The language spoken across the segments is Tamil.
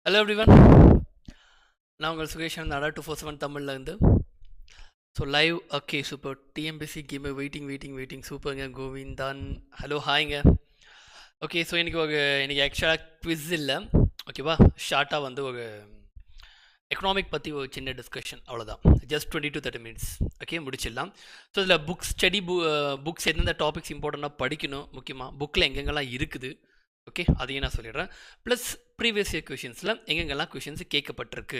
Hello everyone. நான் உங்கள் சுகேஷன் நடா 247 தமிழ்ல இருந்து. So live okay super. DMBC game waiting சூப்பருங்க கோவிந்தான். ஹலோ ஹாய்ங்க. ஓகே ஸோ இன்னைக்கு ஆக்சுவலாக குவிஸ் இல்லை ஓகேவா. ஷார்ட்டாக வந்து ஒரு எக்கனாமிக் பற்றி ஒரு சின்ன டிஸ்கஷன் அவ்வளோதான். Just 20 to 30 minutes. ஓகே முடிச்சிடலாம். ஸோ இதில் புக்ஸ் எந்தெந்த டாபிக்ஸ் இம்பார்ட்டண்ட்டாக படிக்கணும், முக்கியமாக புக்கில் எங்கெங்கெல்லாம் இருக்குது ஓகே அதையும் நான் சொல்லிடுறேன். ப்ளஸ் ப்ரீவியஸ் இயர் கொஷின்ஸில் எங்கெங்கெல்லாம் கொஷின்ஸ் கேட்கப்பட்டிருக்கு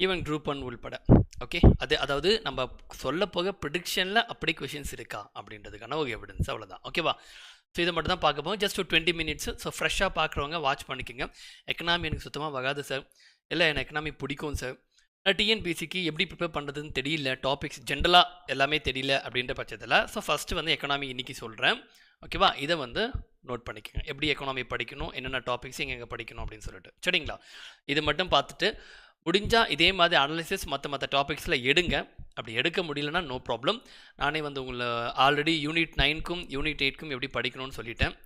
ஈவன் குரூப் 1 உள்பட. ஓகே அதாவது நம்ம சொல்ல போக ப்ரிடிக்ஷனில் அப்படி கொஷின்ஸ் இருக்கா அப்படின்றதுக்கான ஒரு எவிடன்ஸ் அவ்வளோதான். ஓகேவா. ஸோ இதை மட்டும் தான் பார்க்க போகும். ஜஸ்ட் ஒரு 20 minutes. ஸோ ஃப்ரெஷ்ஷாக பார்க்குறவங்க வாட்ச் பண்ணிக்கோங்க. எக்கனாமி எனக்கு சுத்தமாக வராது சார், இல்லை எனக்கு எக்கனாமி பிடிக்கும் சார், நான் டிஎன்பிசிக்கு எப்படி ப்ரிப்பேர் பண்ணுறதுன்னு தெரியல, டாபிக்ஸ் ஜென்ரலாக எல்லாமே தெரியல அப்படின்ற பட்சத்தில் ஸோ ஃபஸ்ட்டு வந்து எக்கனாமி இன்றைக்கி சொல்கிறேன் ஓகேவா. இதை வந்து நோட் பண்ணிக்கோங்க, எப்படி எக்கனாமி படிக்கணும், என்னென்ன டாபிக்ஸ் எங்கே படிக்கணும் அப்படின்னு சொல்லிட்டு. சரிங்களா. இது மட்டும் பார்த்துட்டு முடிஞ்சால் இதே மாதிரி அனாலிசிஸ் மற்ற டாபிக்ஸில் எடுங்க. அப்படி எடுக்க முடியலன்னா நோ ப்ராப்ளம். நானே வந்து உங்களை ஆல்ரெடி யூனிட் 9க்கும் யூனிட் 8க்கும் எப்படி படிக்கணும்னு சொல்லிட்டேன்.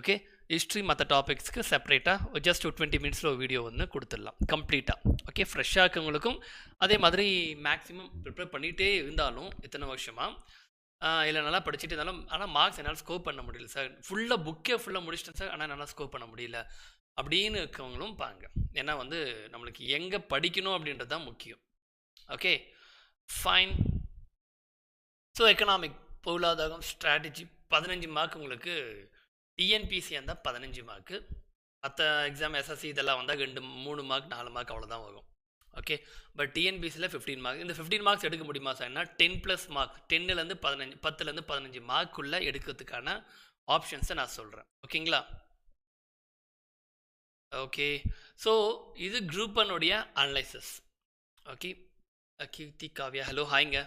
ஓகே ஹிஸ்ட்ரி மற்ற டாபிக்ஸ்க்கு செப்பரேட்டாக ஜஸ்ட் ஒரு 20 minutes ஒரு வீடியோ வந்து கொடுத்துடலாம் கம்ப்ளீட்டாக. ஓகே ஃப்ரெஷ்ஷாக இருக்கவங்களுக்கும் அதே மாதிரி மேக்ஸிமம் ப்ரிப்பேர் பண்ணிகிட்டே இருந்தாலும் இத்தனை வருஷமாக இல்லை நல்லா படிச்சுட்டு இருந்தாலும் ஆனால் மார்க்ஸ் என்னால் ஸ்கோர் பண்ண முடியல சார், புக்கே ஃபுல்லாக முடிச்சிட்டேன் சார் ஆனால் என்னால் ஸ்கோர் பண்ண முடியல அப்படின்னு இருக்கவங்களும் பாங்க. ஏன்னா வந்து நம்மளுக்கு எங்கே படிக்கணும் அப்படின்றது தான் முக்கியம். Okay fine. ஸோ எக்கனாமிக் பொருளாதாரம் ஸ்ட்ராட்டஜி 15 மார்க் உங்களுக்கு. டிஎன்பிசி இருந்தால் 15 மார்க்கு. மற்ற எக்ஸாம் எஸ்எஸ்சி இதெல்லாம் வந்தால் 3 மார்க் 4 மார்க் அவ்வளோதான் வரும். ஓகே பட் டிஎன்பிசியில் 15 மார்க். இந்த 15 மார்க்ஸ் எடுக்க முடியுமா சார்னா 10+ மார்க், 10லேருந்து 15, 10லேருந்து 15 மார்க்குள்ளே எடுக்கிறதுக்கான ஆப்ஷன்ஸை நான் சொல்கிறேன். ஓகேங்களா. ஓகே ஸோ இது குரூப் 1 அனலைசஸ். ஓகே கீர்த்தி காவ்யா ஹலோ ஹாய்ங்க.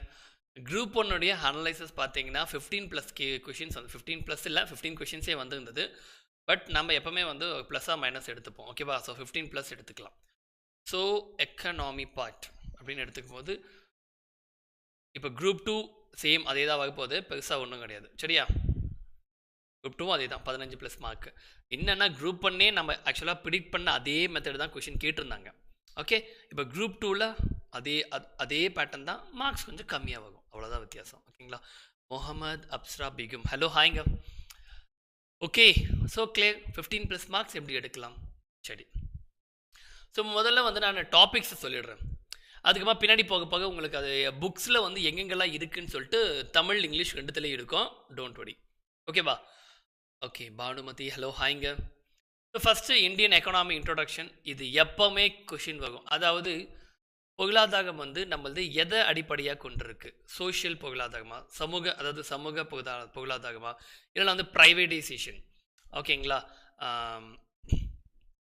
குரூப் 1 அனலைசஸ் பார்த்தீங்கன்னா 15+ கொஷின்ஸ் வந்து 15+ இல்லை 15 கொஷின்ஸே வந்துருந்தது. பட் நம்ம எப்போவுமே வந்து ப்ளஸ்ஸாக மைனஸ் எடுத்துப்போம் ஓகேவா. ஸோ 15+ எடுத்துக்கலாம். ஸோ எக்கனாமி பார்ட் அப்படின்னு எடுத்துக்கும் போது இப்போ குரூப் 2 சேம் அதே தான் வரப்போகுது, பெருசாக ஒன்றும் கிடையாது. சரியா. குரூப் 2 அதே தான் 15+ மார்க். என்னென்னா குரூப் 1 நம்ம ஆக்சுவலாக ப்ரிடிக்ட் பண்ண அதே மெத்தட் தான் கொஷின் கேட்டிருந்தாங்க. ஓகே இப்போ குரூப் 2ல் அதே பேட்டர்ன் தான், மார்க்ஸ் கொஞ்சம் கம்மியாக வரும், அவ்வளோதான் வித்தியாசம். ஓகேங்களா. முகமது அப்ஸ்ரா பேகம் ஹலோ ஹாய்ங்க. Okay so clear. 15+ மார்க்ஸ் எப்படி எடுக்கலாம். சரி ஸோ முதல்ல வந்து நான் டாபிக்ஸ் சொல்லிடுறேன். அதுக்கப்புறமா பின்னாடி போக போக உங்களுக்கு அது புக்ஸில் வந்து எங்கெங்கெல்லாம் இருக்குதுன்னு சொல்லிட்டு தமிழ் இங்கிலீஷ் ரெண்டுத்துலேயும் இருக்கும், டோன்ட் வரி. ஓகேவா. ஓகே பானுமதி ஹலோ ஹாய்ங்க. So first Indian economy introduction. இது எப்போவுமே கொஷின் வரும். அதாவது பொருளாதாரம் வந்து நம்மளது எதை அடிப்படையாக கொண்டிருக்கு, சோஷியல் பொருளாதாரமா, சமூக பொருளாதாரமா, இல்லைனா வந்து ப்ரைவேடைசேஷன் ஓகேங்களா,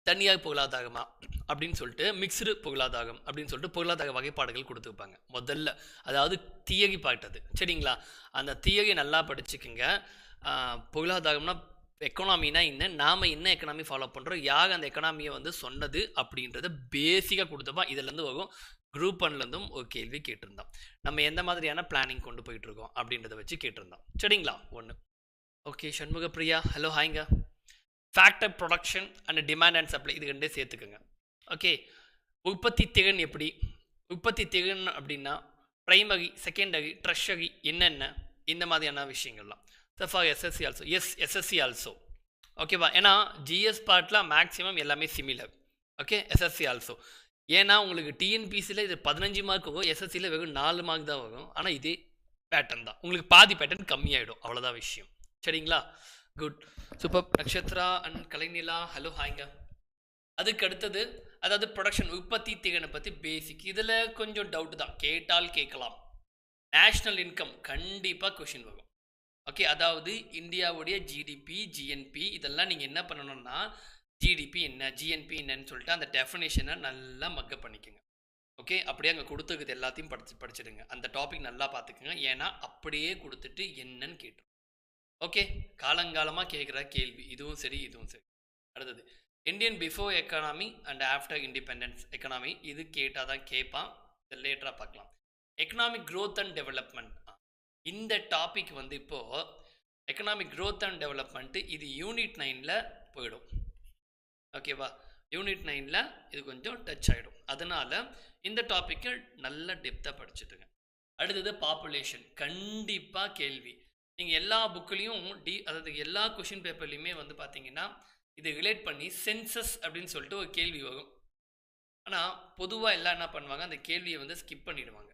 தனியார் பொருளாதாரமா அப்படின்னு சொல்லிட்டு மிக்ஸ்டு பொருளாதாரம் அப்படின்னு சொல்லிட்டு பொருளாதார வகைப்பாடுகள் கொடுத்துருப்பாங்க முதல்ல. அதாவது தியரி பார்த்தது சரிங்களா. அந்த தியரி நல்லா படிச்சுக்குங்க. பொருளாதாரம்னா எக்கனாமினா என்ன, நாம் என்ன எக்கனாமி ஃபாலோ பண்ணுறோம், யார் அந்த எக்கனாமியை வந்து சொன்னது அப்படின்றத பேசிக்காக கொடுத்தப்பா. இதுலேருந்து வரும் குரூப் 1லேருந்தும் ஒரு கேள்வி கேட்டிருந்தோம். நம்ம எந்த மாதிரியான பிளானிங் கொண்டு போயிட்டுருக்கோம் அப்படின்றத வச்சு கேட்டிருந்தோம். சரிங்களா. ஒன்று. ஓகே சண்முக பிரியா ஹலோ ஹாய்ங்க. Factor production and demand and supply இது ரெண்டே சேர்த்துக்குங்க. ஓகே உற்பத்தி திறன் எப்படி, உற்பத்தி திறன் அப்படின்னா ப்ரைமரி, செகண்டரி, ட்ரெஷரி என்னென்ன, இந்த மாதிரியான விஷயங்கள்லாம். So for SSC also, SSC also ஓகேவா. ஏன்னா ஜிஎஸ் பார்ட்லாம் மேக்ஸிமம் எல்லாமே சிமிலர். Okay SSC also. ஏன்னா உங்களுக்கு டிஎன்பிசியில் இது 15 மார்க் வரும், எஸ்எஸ்சியில் வெறும் 4 மார்க் தான் வரும். ஆனால் இதே பேட்டர்ன் தான், உங்களுக்கு பாதி பேட்டர்ன் கம்மியாயிடும், அவ்வளோதான் விஷயம். சரிங்களா. Good super. Nakshatra and Kalainila hello ஹாய்ங்க. அதுக்கு அடுத்தது அதாவது ப்ரொடக்ஷன் உற்பத்தி திறனை பற்றி பேசிக். இதில் கொஞ்சம் டவுட் தான், கேட்டால் கேட்கலாம். நேஷ்னல் இன்கம் கண்டிப்பாக கொஷின் வரும். ஓகே அதாவது இந்தியாவுடைய ஜிடிபி, ஜிஎன்பி இதெல்லாம் நீங்கள் என்ன பண்ணணும்னா ஜிடிபி என்ன, ஜிஎன்பி என்னன்னு சொல்லிட்டு அந்த டெஃபினேஷனை நல்லா மக்கப் பண்ணிக்கோங்க. ஓகே அப்படியே அங்கே கொடுத்துருக்குது எல்லாத்தையும் படிச்சிடுங்க. அந்த டாபிக் நல்லா பார்த்துக்குங்க. ஏன்னா அப்படியே கொடுத்துட்டு என்னன்னு கேட்டுரும். ஓகே காலங்காலமாக கேட்குற கேள்வி, இதுவும் சரி இதுவும் சரி. அடுத்தது Indian before economy and after independence economy. இது கேட்டால் தான் கேட்பான், இதை லேட்டராக பார்க்கலாம். எக்கனாமிக் க்ரோத் அண்ட் டெவலப்மெண்ட், இந்த டாபிக் வந்து இப்போது எக்கனாமிக் க்ரோத் அண்ட் டெவலப்மெண்ட்டு இது யூனிட் 9ல் போயிடும். ஓகேவா. யூனிட் 9ல் இது கொஞ்சம் டச் ஆகிடும். அதனால் இந்த டாப்பிக்கை நல்லா டெப்த்தாக படிச்சுட்டுங்க. அடுத்தது பாப்புலேஷன். கண்டிப்பாக கேள்வி நீங்கள் எல்லா புக்லேயும் அதாவது எல்லா கொஷின் பேப்பர்லேயுமே வந்து பார்த்தீங்கன்னா இது ரிலேட் பண்ணி சென்சஸ் அப்படின்னு சொல்லிட்டு ஒரு கேள்வி வரும். ஆனால் பொதுவாக எல்லாம் என்ன பண்ணுவாங்க, அந்த கேள்வியை வந்து ஸ்கிப் பண்ணிடுவாங்க.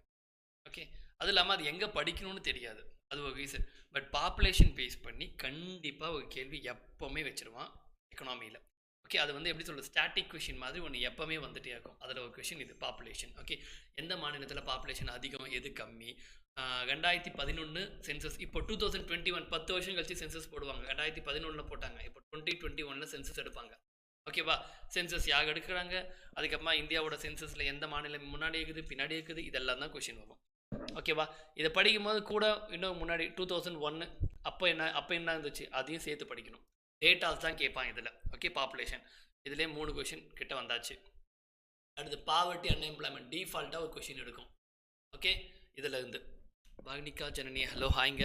ஓகே, அது இல்லாமல் அது எங்கே படிக்கணும்னு தெரியாது, அது ஒரு ரீசன். பட் பாப்புலேஷன் பேஸ் பண்ணி கண்டிப்பாக ஒரு கேள்வி எப்போவுமே வச்சுருவான் எக்கனாமியில். ஓகே, அது வந்து எப்படி சொல்கிறது, ஸ்டாட்டிக் கொஷின் மாதிரி ஒன்று எப்போவுமே வந்துகிட்டே இருக்கும். அதில் ஒரு கொஷின் இது பாப்புலேஷன். ஓகே, எந்த மாநிலத்தில் பாப்புலேஷன் அதிகம், எது கம்மி. 2011 சென்சஸ், இப்போ 2021 10 வருஷம் கழிச்சு சென்சஸ் போடுவாங்க. 2011 போட்டாங்க, இப்போ 2021 சென்சஸ் எடுப்பாங்க. ஓகேவா, சென்சஸ் யார் எடுக்கிறாங்க, அதுக்கப்புறமா இந்தியாவோட சென்சஸில் எந்த மாநிலம் முன்னாடி இருக்குது பின்னாடி இருக்குது, இதெல்லாம் தான் கொஷின் வரும். ஓகேவா, இதை படிக்கும்போது கூட இன்னும் முன்னாடி 2001 அப்போ என்ன இருந்துச்சு அதையும் சேர்த்து படிக்கணும். டேட்டாஸ் தான் கேட்பான் இதில். ஓகே, பாப்புலேஷன் இதுலேயே 3 கொஷின் கிட்ட வந்தாச்சு. அடுத்து பாவர்ட்டி அன்எம்ப்ளாய்மெண்ட் டிஃபால்ட்டாக ஒரு கொஷின் எடுக்கும். ஓகே, இதில் இருந்து பாக்னிகா ஜனனி ஹலோ ஹாய்ங்க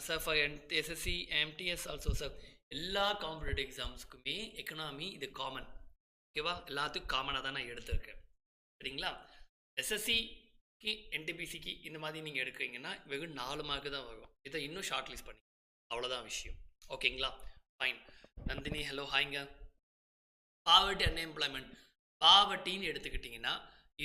sir. For SSC MTS also sir, எல்லா காம்படிட்டிவ் எக்ஸாம்ஸுக்குமே எக்கனாமி இது காமன். ஓகேவா, எல்லாத்துக்கும் காமனாக தான் நான் எடுத்திருக்கேன். சரிங்களா, எஸ்எஸ்சிக்கு என்டிபிசிக்கு இந்த மாதிரி நீங்கள் எடுக்கிறீங்கன்னா வெறும் 4 மார்க்கு தான் வரும். இதை இன்னும் ஷார்ட் லிஸ்ட் பண்ணி அவ்வளோதான் விஷயம். ஓகேங்களா, ஃபைன். நந்தினி ஹலோ ஹாய்ங்க. பாவர்ட்டி அன்எம்ப்ளாய்மெண்ட், பாவர்ட்டின்னு எடுத்துக்கிட்டிங்கன்னா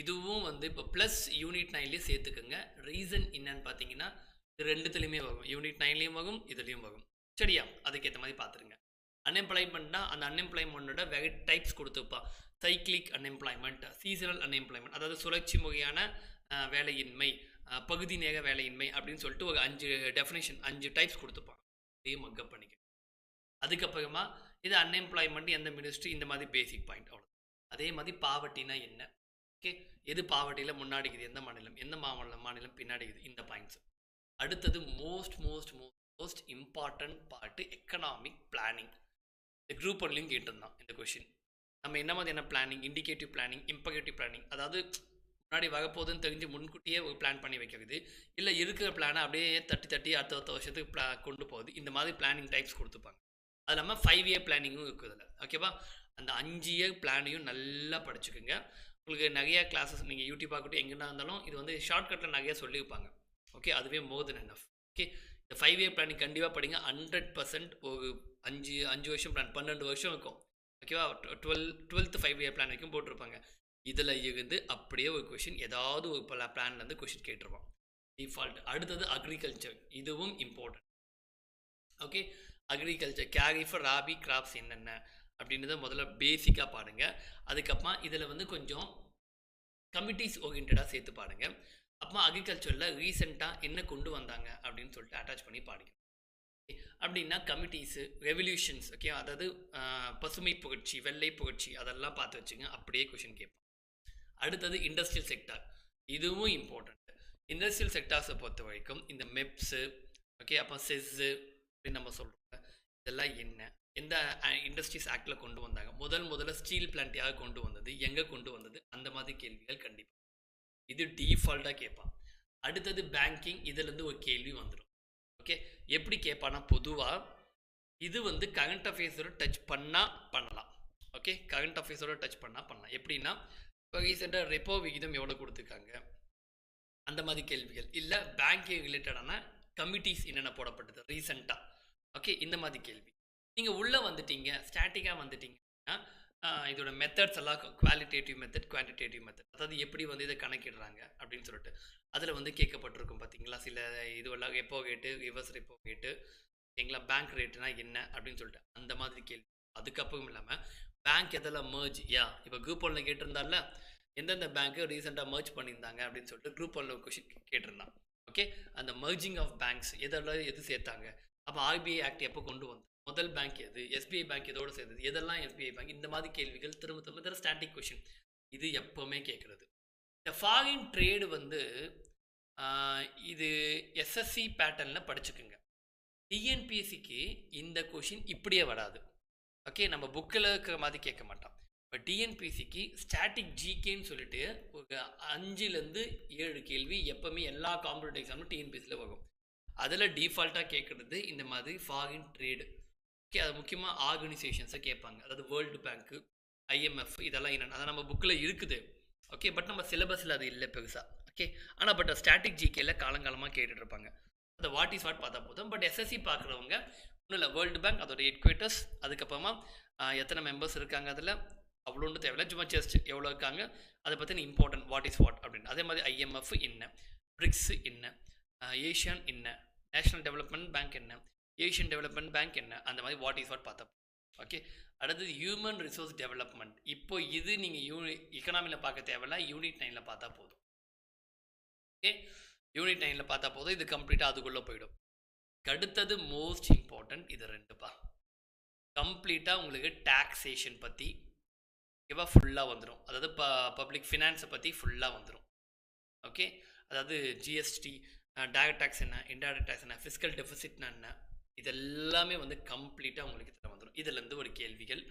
இதுவும் வந்து இப்போ ப்ளஸ் யூனிட் 9லேயே சேர்த்துக்குங்க. ரீசன் என்னன்னு பார்த்தீங்கன்னா இது ரெண்டுத்துலேயுமே வரும், யூனிட் 9லேயும் வரும் இதுலேயும் வரும். சரியா, அதுக்கேற்ற மாதிரி பார்த்துருங்க. அன்எம்ப்ளாய்மெண்ட்னா அந்த அன்எம்ப்ளாய்மெண்ட்டோட வேறு டைப்ஸ் கொடுத்துருப்பான். சைக்ளிக் அன்எம்ப்ளாய்மெண்ட், சீசனல் அன்எம்ப்ளாய்மெண்ட், அதாவது சுழற்சி முறையான வேலையின்மை, பகுதி நேர வேலையின்மை அப்படின்னு சொல்லிட்டு ஒரு 5 டெஃபினேஷன் 5 டைப்ஸ் கொடுத்துருப்பான். அதையும் மக்கப் பண்ணிக்க. அதுக்கப்புறமா இது அன்எம்ப்ளாய்மெண்ட் எந்த மினிஸ்ட்ரி, இந்த மாதிரி பேசிக் பாயிண்ட் அவ்வளோ. அதே மாதிரி பாவர்ட்டினா என்ன, ஓகே, எது பாவர்ட்டியில் முன்னாடி இருக்குது, எந்த மாநிலம், எந்த மாநிலம் பின்னாடி இருக்குது, இந்த பாயிண்ட்ஸ். அடுத்தது most important part economic planning. இந்த குரூப் ஒன்லையும் கேட்டிருந்தான் இந்த கொஷின். நம்ம என்ன மாதிரியான பிளானிங், இண்டிகேட்டிவ் பிளானிங், இம்பகேட்டிவ் பிளானிங், அதாவது முன்னாடி வரப்போகுதுன்னு தெரிஞ்சு முன்கூட்டியே ஒரு பிளான் பண்ணி வைக்கிறது, இல்லை இருக்கிற பிளானை அப்படியே தட்டி அடுத்த வருஷத்துக்கு கொண்டு போகுது. இந்த மாதிரி பிளானிங் டைப்ஸ் கொடுத்துப்பாங்க. அது இல்லாமல் 5 இயர் பிளானிங்கும் இருக்குதுல்ல. ஓகேவா, அந்த 5 இயர் பிளானையும் நல்லா படிச்சுக்குங்க. உங்களுக்கு நிறையா கிளாஸஸ் நீங்கள் யூடியூப் பார்க்கட்டும் எங்கன்னா இருந்தாலும் இது வந்து ஷார்ட்கட்டில் நிறையா சொல்லியிருப்பாங்க. ஓகே, அதுவே மோர் தென் எனஃப். ஓகே, இந்த 5 இயர் பிளானிங் கண்டிப்பாக படிங்க. 100% ஒரு 5 வருஷம் பிளான் 12 வருஷம் இருக்கும். ஓகேவா, 12th 5 இயர் பிளான் வரைக்கும் போட்டிருப்பாங்க. இதில் இருந்து அப்படியே ஒரு கொஷின் ஏதாவது ஒரு பிளான்லேருந்து கொஷின் கேட்டுருவான் டிஃபால்ட். அடுத்தது அக்ரிகல்ச்சர், இதுவும் இம்பார்ட்டன்ட். ஓகே, அக்ரிகல்ச்சர் கேரி ஃபார் ராபி கிராப்ஸ் என்னென்ன அப்படின்றத முதல்ல பேசிக்காக பாருங்க. அதுக்கப்புறமா இதில் வந்து கொஞ்சம் கமிட்டிஸ் ஓரியன்டாக சேர்த்து பாருங்க. அப்புறமா அக்ரிகல்ச்சரில் ரீசெண்டாக என்ன கொண்டு வந்தாங்க அப்படின்னு சொல்லிட்டு அட்டாச் பண்ணி பாருங்க. அப்படின்னா கமிட்டிஸு, ரெவல்யூஷன்ஸ், ஓகே, அதாவது பசுமை புரட்சி, வெள்ளை புரட்சி, அதெல்லாம் பார்த்து வச்சுங்க. அப்படியே கொஷின் கேட்போம். அடுத்தது இண்டஸ்ட்ரியல் செக்டார், இதுவும் இம்பார்ட்டண்ட். இண்டஸ்ட்ரியல் செக்டார்ஸை பொறுத்த வரைக்கும் இந்த மெப்ஸு, ஓகே, அப்போ செஸ்ஸு அப்படின்னு நம்ம சொல்கிறோம். இதெல்லாம் என்ன, எந்த இண்டஸ்ட்ரீஸ் ஆக்டில் கொண்டு வந்தாங்க, முதல்ல ஸ்டீல் பிளான்ட் யார் கொண்டு வந்தது, எங்கே கொண்டு வந்தது, அந்த மாதிரி கேள்விகள் கண்டிப்பாக இது டிஃபால்ட்டாக கேட்பான். அடுத்தது பேங்கிங், இதுலேருந்து ஒரு கேள்வி வந்துடும். ஓகே, எப்படி கேட்பான்னா பொதுவாக இது வந்து கரண்ட் அஃபேர்ஸோட டச் பண்ணலாம். ஓகே, கரண்ட் அஃபேர்ஸோட டச் பண்ணலாம். எப்படின்னா இப்போ ரீசெண்டாக ரெப்போ விகிதம் எவ்வளோ கொடுத்துருக்காங்க, அந்த மாதிரி கேள்விகள். இல்லை பேங்கிங் ரிலேட்டடான கமிட்டிஸ் என்னென்ன போடப்பட்டது ரீசெண்டாக, ஓகே, இந்த மாதிரி கேள்வி. நீங்கள் உள்ளே வந்துட்டீங்க, ஸ்டாட்டிக்காக வந்துட்டீங்கன்னா இதோட மெத்தட்ஸ் எல்லாம் குவாலிட்டேட்டிவ் மெத்தட், குவான்டிடேட்டிவ் மெத்தட், அதாவது எப்படி வந்து இதை கணக்கிடுறாங்க அப்படின்னு சொல்லிட்டு அதில் வந்து கேட்கப்பட்டிருக்கும் பார்த்தீங்களா. சில இதுவெல்லாம் repo rate, reverse repo rate, ஓகேங்களா, பேங்க் ரேட்டுனா என்ன அப்படின்னு சொல்லிட்டு அந்த மாதிரி கேள்வி. அதுக்கப்புறம் இல்லாமல் பேங்க் எதெல்லாம் மர்ஜ், இப்போ குரூப் 1 கேட்டிருந்தால எந்தெந்த பேங்க்கு ரீசெண்டாக மர்ஜ் பண்ணியிருந்தாங்க அப்படின்னு சொல்லிட்டு குரூப் 1 கொஷின் கேட்டிருந்தான். ஓகே, அந்த மர்ஜிங் ஆஃப் பேங்க்ஸ் எது சேர்த்தாங்க, அப்போ ஆர்பிஐ ஆக்ட் எப்போ கொண்டு வந்து, முதல் பேங்க் எது, எஸ்பிஐ பேங்க் எதோடு சேர்ந்தது, எதெல்லாம் எஸ்பிஐ பேங்க், இந்த மாதிரி கேள்விகள் திரும்ப ஸ்டாட்டிக் கொஷின் இது எப்போவுமே கேட்குறது. இந்த ஃபாரின் ட்ரேடு வந்து இது எஸ்எஸ்சி பேட்டர்னில் படிச்சுக்குங்க. டிஎன்பிஎஸ்சிக்கு இந்த கொஷின் இப்படியே வராது. ஓகே, நம்ம புக்கில் இருக்கிற மாதிரி கேட்க மாட்டான். இப்போ டிஎன்பிஎஸ்சிக்கு ஸ்டாட்டிக் ஜிகேன்னு சொல்லிட்டு ஒரு 5-7 கேள்வி எப்போவுமே எல்லா காம்படிட்டிவ் எக்ஸாமும் டிஎன்பிஎஸ்சியில் வரும். அதில் டிஃபால்ட்டாக கேட்குறது இந்த மாதிரி ஃபாரின் ட்ரேடு. ஓகே, அது முக்கியமாக ஆர்கனைசேஷன்ஸை கேட்பாங்க. அதாவது வேர்ல்டு பேங்க்கு, ஐஎம்எஃப் இதெல்லாம் என்னென்ன அதை நம்ம புக்கில் இருக்குது. ஓகே, பட் நம்ம சிலபஸில் அது இல்லை பெருசாக. ஓகே, ஆனால் பட் ஸ்டாட்டிக் ஜிகேல காலங்காலமாக கேட்டுட்ருப்பாங்க. அந்த வாட் இஸ் வாட் பார்த்தா போதும். பட் எஸ்எஸ்சி பார்க்குறவங்க ஒன்றும் இல்லை, வேர்ல்டு பேங்க் அதோட ஹெட்குவார்ட்டர்ஸ், அதுக்கப்புறமா எத்தனை மெம்பர்ஸ் இருக்காங்க, அதில் அவ்வளோன்னு தேவையில்லை, சும்மா ஜஸ்ட் எவ்வளோ இருக்காங்க அதை பற்றி இம்பார்ட்டன்ட் வாட் இஸ் வாட் அப்படின்னு. அதே மாதிரி ஐஎம்எஃப் என்ன, பிரிக்ஸ் என்ன, ஏஷியன் என்ன, நேஷனல் டெவலப்மெண்ட் பேங்க் என்ன, ஏஷியன் டெவலப்மெண்ட் பேங்க் என்ன, அந்த மாதிரி வாட் இஸ் வாட் பார்த்தா. ஓகே, அடுத்தது ஹியூமன் ரிசோர்ஸ் டெவலப்மெண்ட். இப்போ இது நீங்கள் எக்கனாமியில் பார்க்க தேவையில்ல, யூனிட் 9ல் பார்த்தா போதும். ஓகே, யூனிட் 9ல் பார்த்தா போதும், இது கம்ப்ளீட்டாக அதுக்குள்ளே போயிடும். அடுத்தது மோஸ்ட் இம்பார்ட்டன்ட் இது ரெண்டுப்பா. கம்ப்ளீட்டாக உங்களுக்கு டாக்ஸேஷன் பற்றி ஓகேவா ஃபுல்லாக வந்துடும். அதாவது பப்ளிக் ஃபினான்ஸை பற்றி ஃபுல்லாக வந்துடும். ஓகே, அதாவது ஜிஎஸ்டி, டைரக்ட் டேக்ஸ் என்ன, இன்டைரக்ட் டேக்ஸ் என்ன, ஃபிஸ்கல் டெபிசிட்னா என்ன, இதெல்லாமே வந்து கம்ப்ளீட்டாக உங்களுக்கு இதில் வந்துடும். இதுலேருந்து ஒரு கேள்விகள்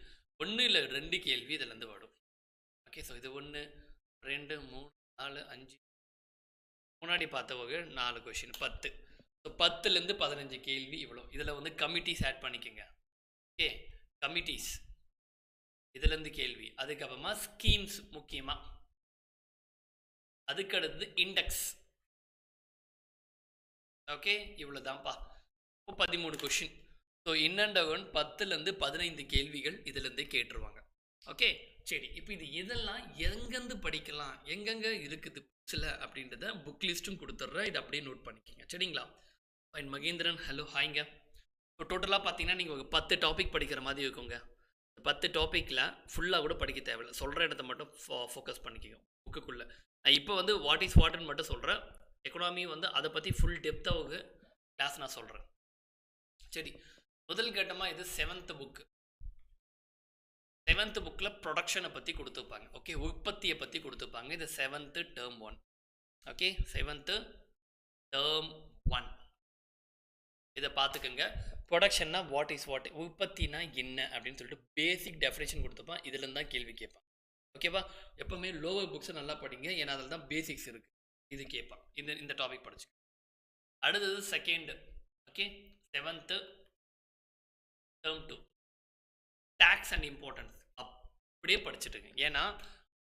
1 இல்லை 2 கேள்வி இதுலேருந்து வரும். ஓகே, ஸோ இது 1 2 3 4 5 முன்னாடி பார்த்தவங்க 4 கொஷின் 10. ஸோ 10லேருந்து 15 கேள்வி இவ்வளோ. இதில் வந்து கமிட்டிஸ் ஆட் பண்ணிக்கோங்க. ஓகே, கமிட்டிஸ் இதுலேருந்து கேள்வி. அதுக்கப்புறமா ஸ்கீம்ஸ் முக்கியமாக. அதுக்கடுத்து இண்டெக்ஸ். ஓகே, இவ்வளோ தான்ப்பா. இப்போ 13 கொஷின். ஸோ இன்னண்டவன் 10லேருந்து 15 கேள்விகள் இதுலேருந்து கேட்டுருவாங்க. ஓகே, சரி. இப்போ இது இதெல்லாம் எங்கேருந்து படிக்கலாம், எங்கெங்கே இருக்குது புக்ஸில் அப்படின்றத புக் லிஸ்ட்டும் கொடுத்துட்றேன். இது அப்படியே நோட் பண்ணிக்கோங்க, சரிங்களா? ஃபைன். மகேந்திரன், ஹலோ, ஹாய்ங்க. இப்போ டோட்டலாக பார்த்தீங்கன்னா நீங்கள் ஒரு 10 டாபிக் படிக்கிற மாதிரி இருக்குங்க. 10 டாப்பிக்கில் ஃபுல்லாக கூட படிக்க தேவையில்லை, சொல்கிற இடத்த மட்டும் ஃபோக்கஸ் பண்ணிக்கோங்க புக்குக்குள்ளே. நான் இப்போ வந்து வாட் இஸ் வாட்னு மட்டும் சொல்கிறேன். எக்கனாமி வந்து அதை பற்றி ஃபுல் டெப்த்தாக ஒரு கிளாஸ் நான் சொல்கிறேன். சரி, முதல் கட்டமாக இது 7th புக்கு. 7th புக்கில் ப்ரொடக்ஷனை பற்றி கொடுத்துருப்பாங்க. ஓகே, உற்பத்தியை பற்றி கொடுத்துருப்பாங்க. இது 7th term 1. Okay, 7th term 1 இதை பார்த்துக்கோங்க. ப்ரொடக்ஷன்னா வாட் இஸ் வாட், உற்பத்தினா என்ன அப்படின்னு சொல்லிட்டு பேசிக் டெஃபினேஷன் கொடுத்துப்பான். இதுலேருந்து தான் கேள்வி கேட்பான். ஓகேவா? எப்போவுமே லோவர் புக்ஸை நல்லா படிங்க, ஏன்னா அதில் தான் பேசிக்ஸ் இருக்குது. இது கேட்பான். இந்த டாபிக் படிச்சு. அடுத்தது second. Okay, 7th term 2 tax and importance அப்படியே படிச்சுட்டுங்க. ஏன்னா